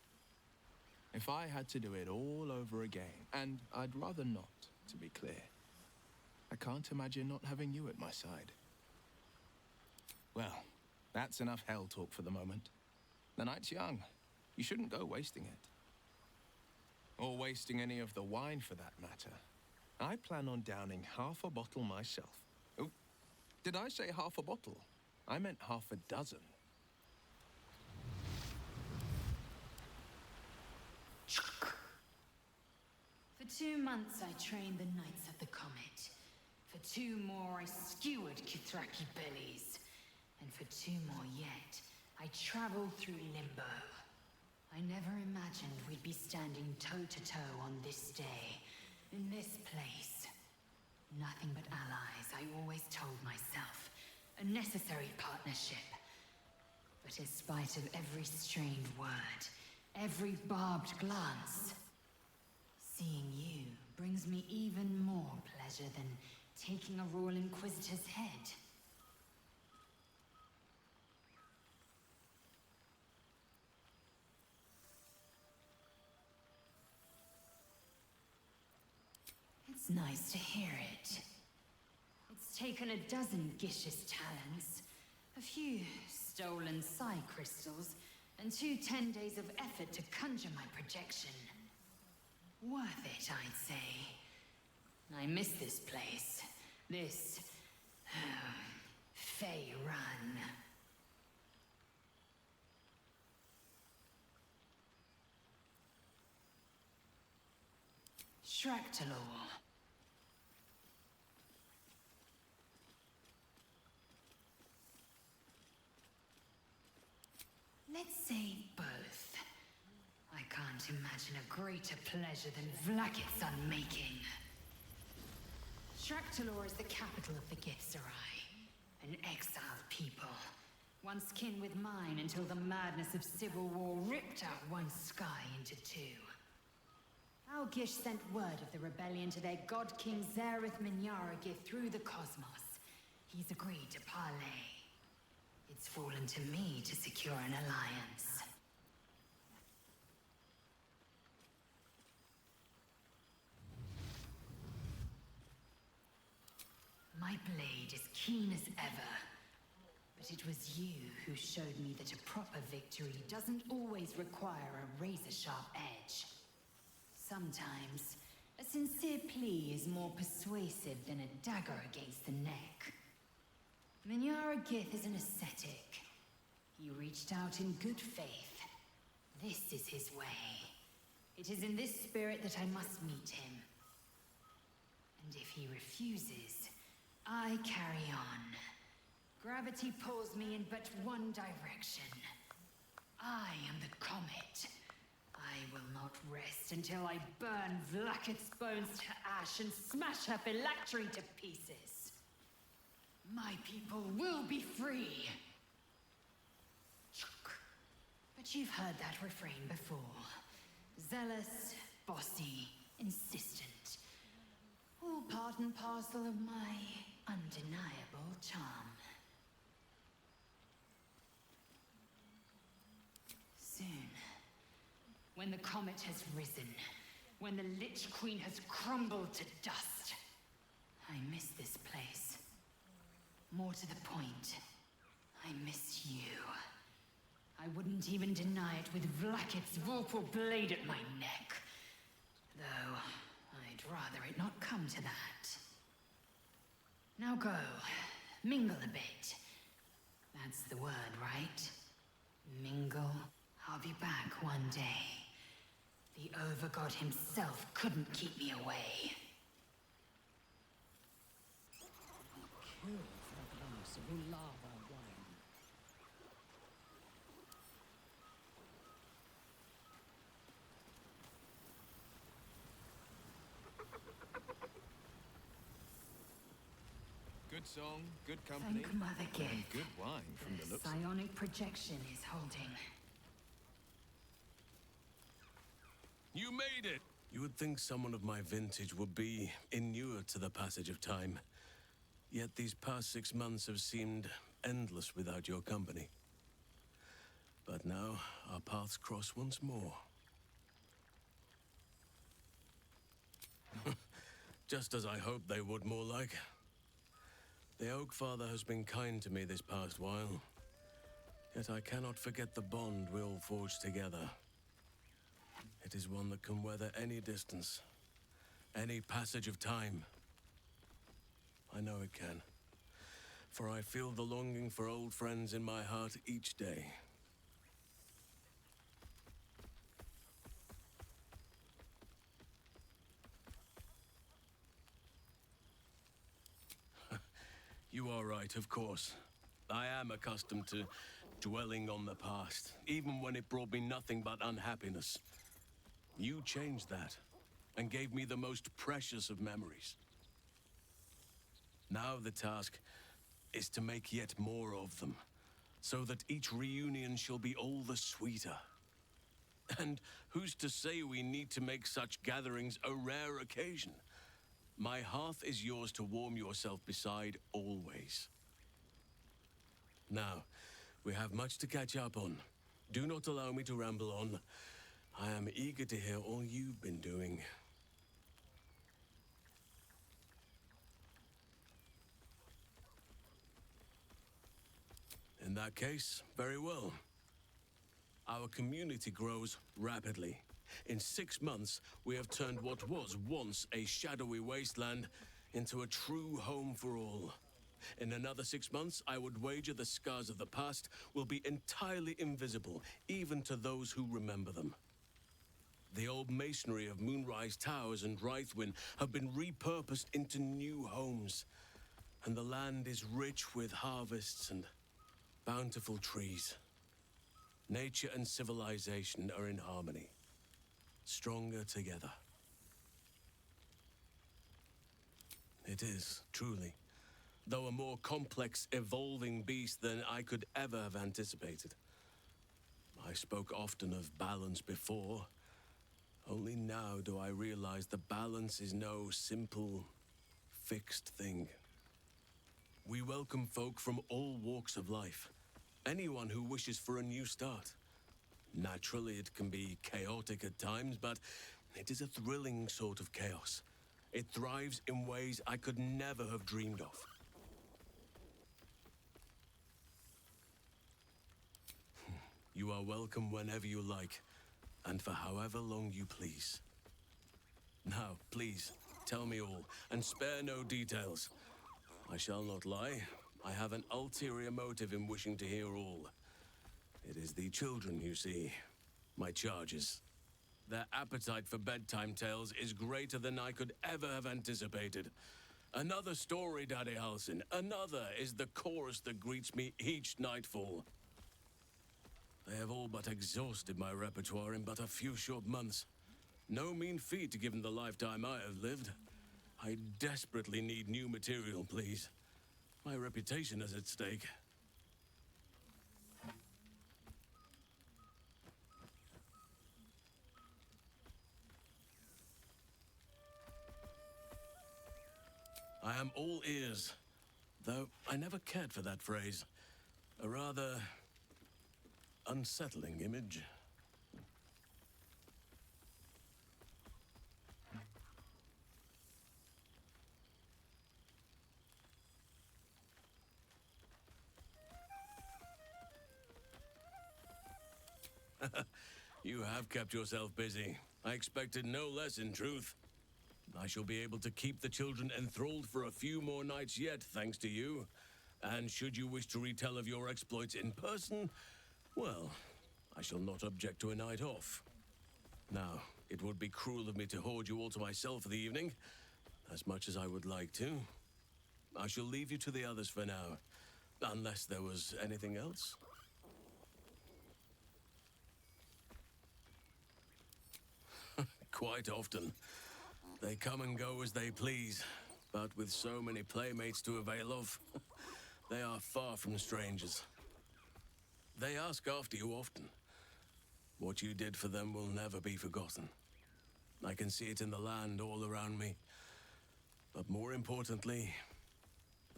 Speaker 7: If I had to do it all over again, and I'd rather not, to be clear, I can't imagine not having you at my side. Well, that's enough hell talk for the moment. The night's young. You shouldn't go wasting it. Or wasting any of the wine for that matter. I plan on downing half a bottle myself. Oh, did I say half a bottle? I meant half a dozen.
Speaker 6: For 2 months I trained the Knights of the Comet. For 2 more I skewered Kithraki bellies. And for 2 more yet, I traveled through Limbo. I never imagined we'd be standing toe-to-toe on this day, in this place. Nothing but allies, I always told myself. A necessary partnership. But in spite of every strained word, every barbed glance, seeing you brings me even more pleasure than taking a Royal Inquisitor's head. It's nice to hear it. It's taken a dozen Gish's talents, a few stolen psi crystals, and 2 10 days of effort to conjure my projection. Worth it, I'd say. I miss this place. This... Fey Run. Shractalor. Let's say both. I can't imagine a greater pleasure than Vlaakith's unmaking. Shractalor is the capital of the Githzerai, an exiled people, once kin with mine until the madness of civil war ripped out one sky into 2. Our Gish sent word of the rebellion to their god king Zareth Minyaragith through the cosmos. He's agreed to parley. It's fallen to me to secure an alliance. My blade is keen as ever, but it was you who showed me that a proper victory doesn't always require a razor-sharp edge. Sometimes, a sincere plea is more persuasive than a dagger against the neck. Minyaragith is an ascetic. He reached out in good faith. This is his way. It is in this spirit that I must meet him. And if he refuses, I carry on. Gravity pulls me in but one direction. I am the comet. I will not rest until I burn Vlaakith's bones to ash and smash her phylactery to pieces. My people will be free. But you've heard that refrain before. Zealous, bossy, insistent. All part and parcel of my undeniable charm. Soon, when the comet has risen, when the Lich Queen has crumbled to dust, I miss this place. More to the point, I miss you. I wouldn't even deny it with Vlaakith's vorpal blade at my neck. Though, I'd rather it not come to that. Now go, mingle a bit. That's the word, right? Mingle. I'll be back one day. The Overgod himself couldn't keep me away.
Speaker 13: Kill for a glass of Ulava wine.
Speaker 7: Good song, good company,
Speaker 6: Thank Mother Gith.
Speaker 7: and good wine from the looks of it.
Speaker 6: Psionic projection is holding.
Speaker 9: You made it! You would think someone of my vintage would be inured to the passage of time. Yet these past 6 months have seemed endless without your company. But now, our paths cross once more. Just as I hoped they would, more like. The Oak Father has been kind to me this past while. Yet I cannot forget the bond we all forged together. It is one that can weather any distance, any passage of time. I know it can, for I feel the longing for old friends in my heart each day. You are right, of course. I am accustomed to dwelling on the past, even when it brought me nothing but unhappiness. You changed that, and gave me the most precious of memories. Now the task is to make yet more of them, so that each reunion shall be all the sweeter. And who's to say we need to make such gatherings a rare occasion? My hearth is yours to warm yourself beside always. Now, we have much to catch up on. Do not allow me to ramble on. I am eager to hear all you've been doing. that case, very well. Our community grows rapidly. In 6 months, we have turned what was once a shadowy wasteland into a true home for all. In another 6 months, I would wager the scars of the past will be entirely invisible, even to those who remember them. The old masonry of Moonrise Towers and Rythwin have been repurposed into new homes, and the land is rich with harvests and bountiful trees. Nature and civilization are in harmony, stronger together. It is, truly, though a more complex, evolving beast than I could ever have anticipated. I spoke often of balance before. Only now do I realize the balance is no simple, fixed thing. We welcome folk from all walks of life. Anyone who wishes for a new start. Naturally, it can be chaotic at times, but it is a thrilling sort of chaos. It thrives in ways I could never have dreamed of. You are welcome whenever you like, and for however long you please. Now, please, tell me all, and spare no details. I shall not lie. I have an ulterior motive in wishing to hear all. It is the children, you see, my charges. Their appetite for bedtime tales is greater than I could ever have anticipated. Another story, Daddy Halsin. Another is the chorus that greets me each nightfall. They have all but exhausted my repertoire in but a few short months. No mean feat given the lifetime I have lived. I desperately need new material, please. My reputation is at stake. I am all ears, though I never cared for that phrase. A rather unsettling image. You have kept yourself busy. I expected no less, in truth. I shall be able to keep the children enthralled for a few more nights yet, thanks to you. And should you wish to retell of your exploits in person, well, I shall not object to a night off. Now, it would be cruel of me to hoard you all to myself for the evening, as much as I would like to. I shall leave you to the others for now, unless there was anything else. Quite often. They come and go as they please, but with so many playmates to avail of, they are far from strangers. They ask after you often. What you did for them will never be forgotten. I can see it in the land all around me. But more importantly,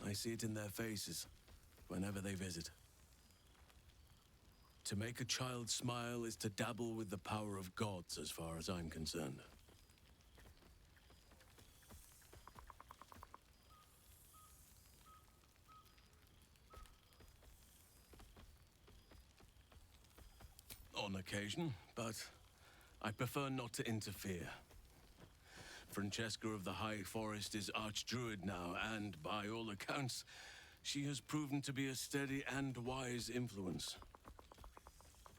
Speaker 9: I see it in their faces whenever they visit. To make a child smile is to dabble with the power of gods, as far as I'm concerned. On occasion, but I prefer not to interfere. Francesca of the High Forest is Archdruid now, and by all accounts, she has proven to be a steady and wise influence.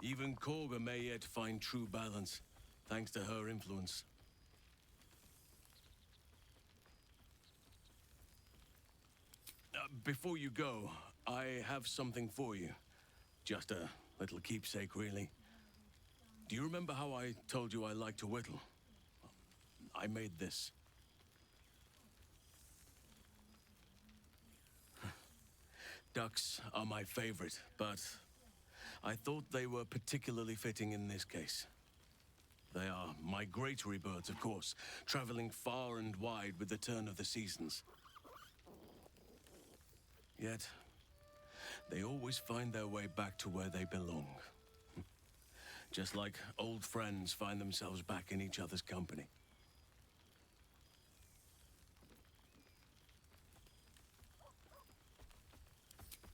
Speaker 9: Even Korga may yet find true balance, thanks to her influence. Before you go, I have something for you. Just a little keepsake, really. Do you remember how I told you I like to whittle? I made this. Ducks are my favorite, but I thought they were particularly fitting in this case. They are migratory birds, of course, traveling far and wide with the turn of the seasons. Yet, they always find their way back to where they belong. Just like old friends find themselves back in each other's company.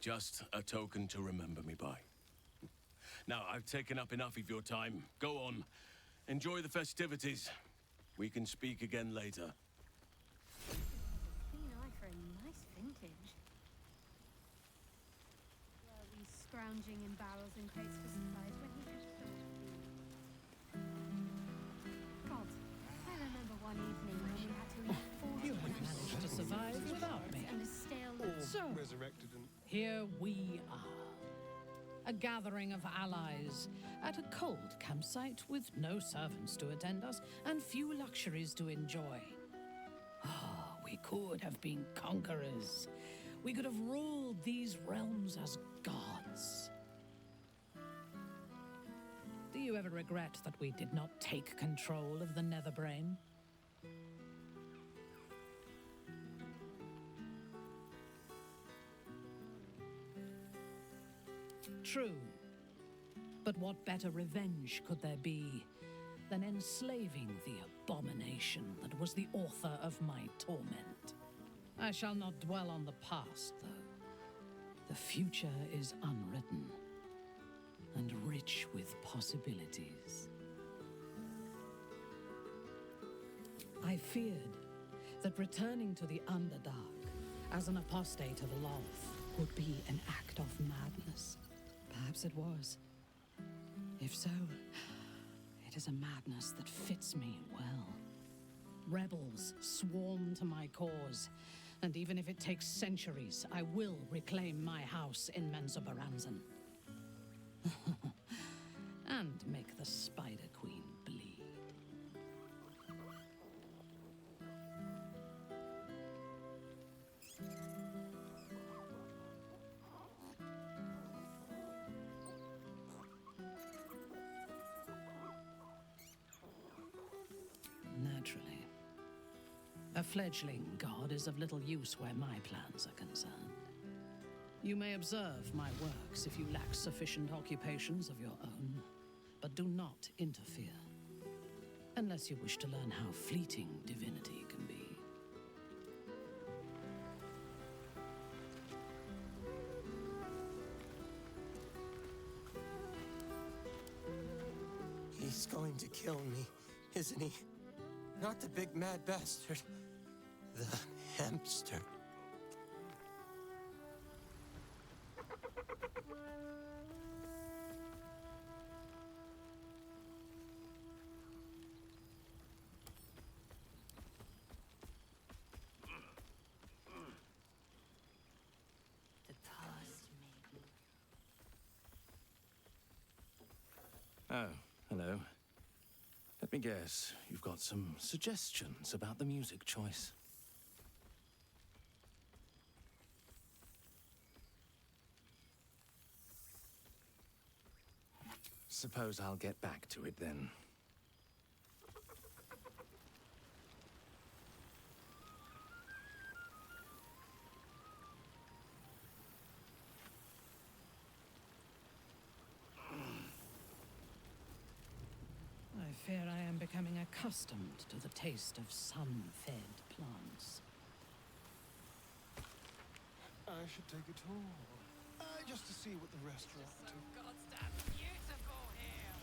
Speaker 9: Just a token to remember me by. Now, I've taken up enough of your time. Go on. Enjoy the festivities. We can speak again later.
Speaker 10: Keen eye for a nice vintage. Were we scrounging in barrels and crates for supplies when he could God, I remember one evening when we had to eat 40
Speaker 13: You have managed to survive without me.
Speaker 10: and a stale
Speaker 13: So,
Speaker 3: Resurrected and
Speaker 13: here we are. A gathering of allies at a cold campsite with no servants to attend us and few luxuries to enjoy. Ah, we could have been conquerors. We could have ruled these realms as gods. Do you ever regret that we did not take control of the Netherbrain? True. But what better revenge could there be than enslaving the abomination that was the author of my torment? I shall not dwell on the past, though. The future is unwritten and rich with possibilities. I feared that returning to the Underdark as an apostate of Lolth would be an act of madness. Perhaps it was. If so, it is a madness that fits me well. Rebels swarm to my cause, and even if it takes centuries, I will reclaim my house in Menzoberranzan. And make the Spider Queen bleed. Naturally. A fledgling god is of little use where my plans are concerned. You may observe my works if you lack sufficient occupations of your own, but do not interfere. Unless you wish to learn how fleeting divinity can be.
Speaker 14: He's going to kill me, isn't he? Not the big mad bastard. The hamster.
Speaker 9: Oh, hello. Let me guess, you've got some suggestions about the music choice. Suppose I'll get back to it then.
Speaker 13: I fear I am becoming accustomed to the taste of sun-fed plants.
Speaker 3: I should take a tour. Just to see what the rest are up to.
Speaker 5: Goddamn beautiful here!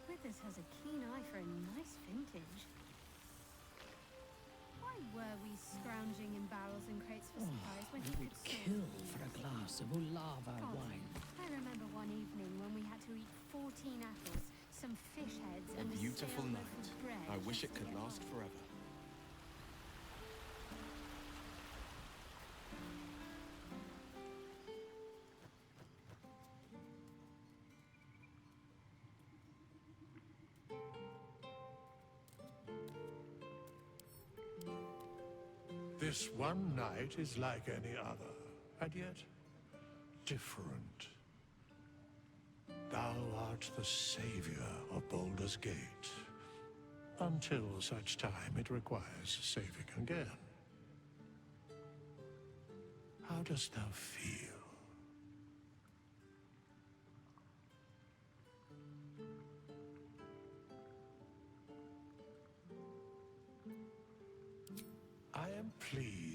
Speaker 10: Withers has a keen eye for a nice vintage. Why were we scrounging in barrels and crates for supplies when he
Speaker 13: We
Speaker 10: could
Speaker 13: kill for a glass of Ulava
Speaker 10: God,
Speaker 13: wine.
Speaker 10: I remember one evening when we had to eat 14 apples, some fish heads, and a
Speaker 15: Beautiful
Speaker 10: stale loaf
Speaker 15: night.
Speaker 10: of bread.
Speaker 15: I wish
Speaker 10: just
Speaker 15: it
Speaker 10: to
Speaker 15: could
Speaker 10: get
Speaker 15: last
Speaker 10: on.
Speaker 15: forever.
Speaker 2: This one night is like any other, and yet different. Thou art the savior of Baldur's Gate, until such time it requires saving again. How dost thou feel?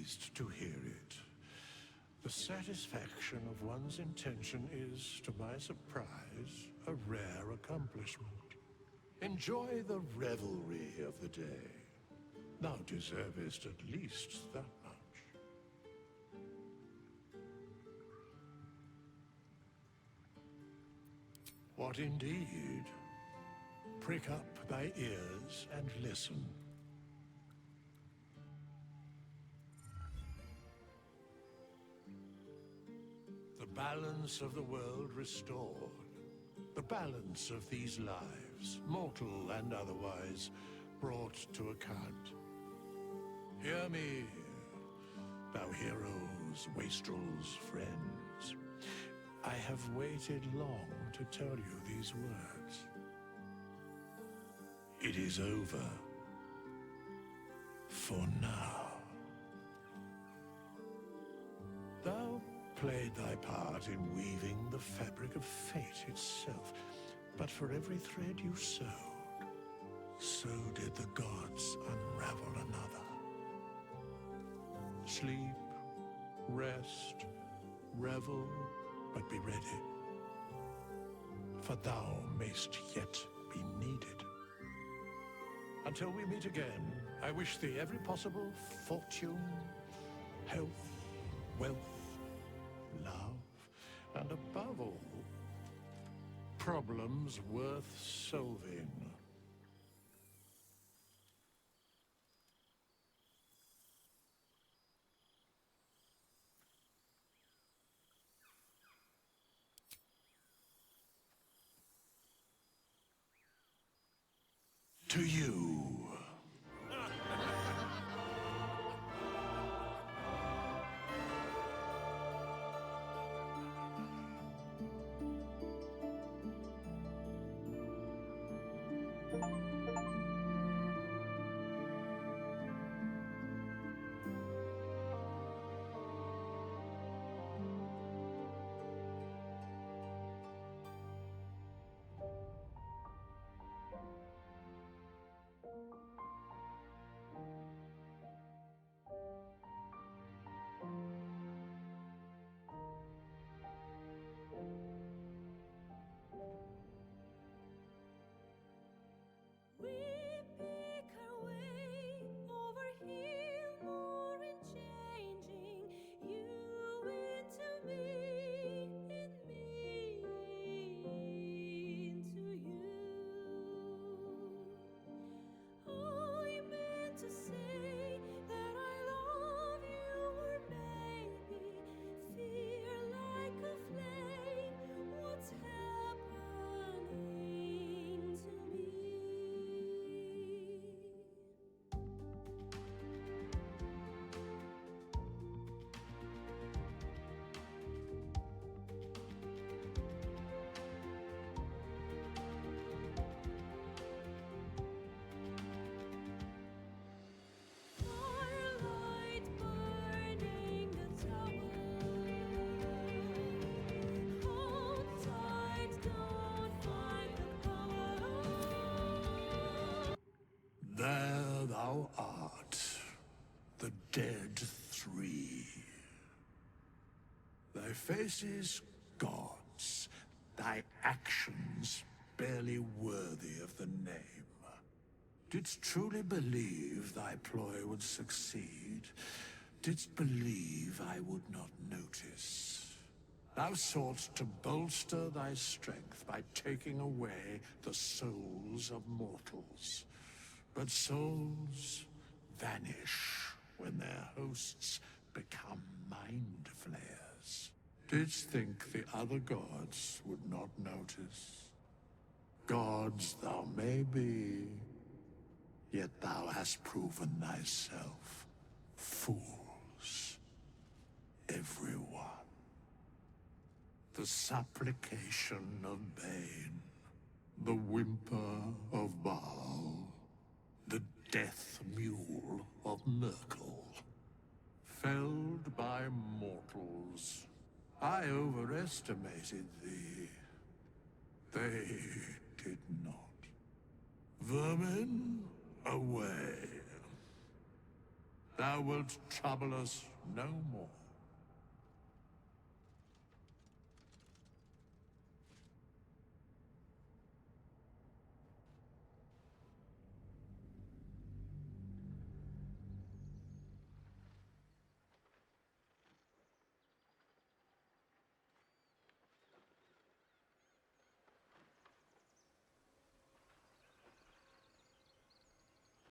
Speaker 2: pleased to hear it. The satisfaction of one's intention is, to my surprise, a rare accomplishment. Enjoy the revelry of the day. Thou deservest at least that much. What indeed? Prick up thy ears and listen. The balance of the world restored. The balance of these lives, mortal and otherwise, brought to account. Hear me, thou heroes, wastrels, friends. I have waited long to tell you these words. It is over. For now. Thou played thy part in weaving the fabric of fate itself, but for every thread you sewed, so did the gods unravel another. Sleep, rest, revel, but be ready, for thou mayst yet be needed. Until we meet again, I wish thee every possible fortune, health, wealth, love, and above all, problems worth solving. To you. There thou art, the dead three. Thy faces gods, thy actions barely worthy of the name. Didst truly believe thy ploy would succeed? Didst believe I would not notice? Thou soughtst to bolster thy strength by taking away the souls of mortals. But souls vanish when their hosts become mind flayers. Didst think the other gods would not notice? Gods thou may be, yet thou hast proven thyself fools, everyone. The supplication of Bane, the whimper of Baal, the death mule of Merkel, felled by mortals. I overestimated thee. They did not. Vermin, away. thou wilt trouble us no more.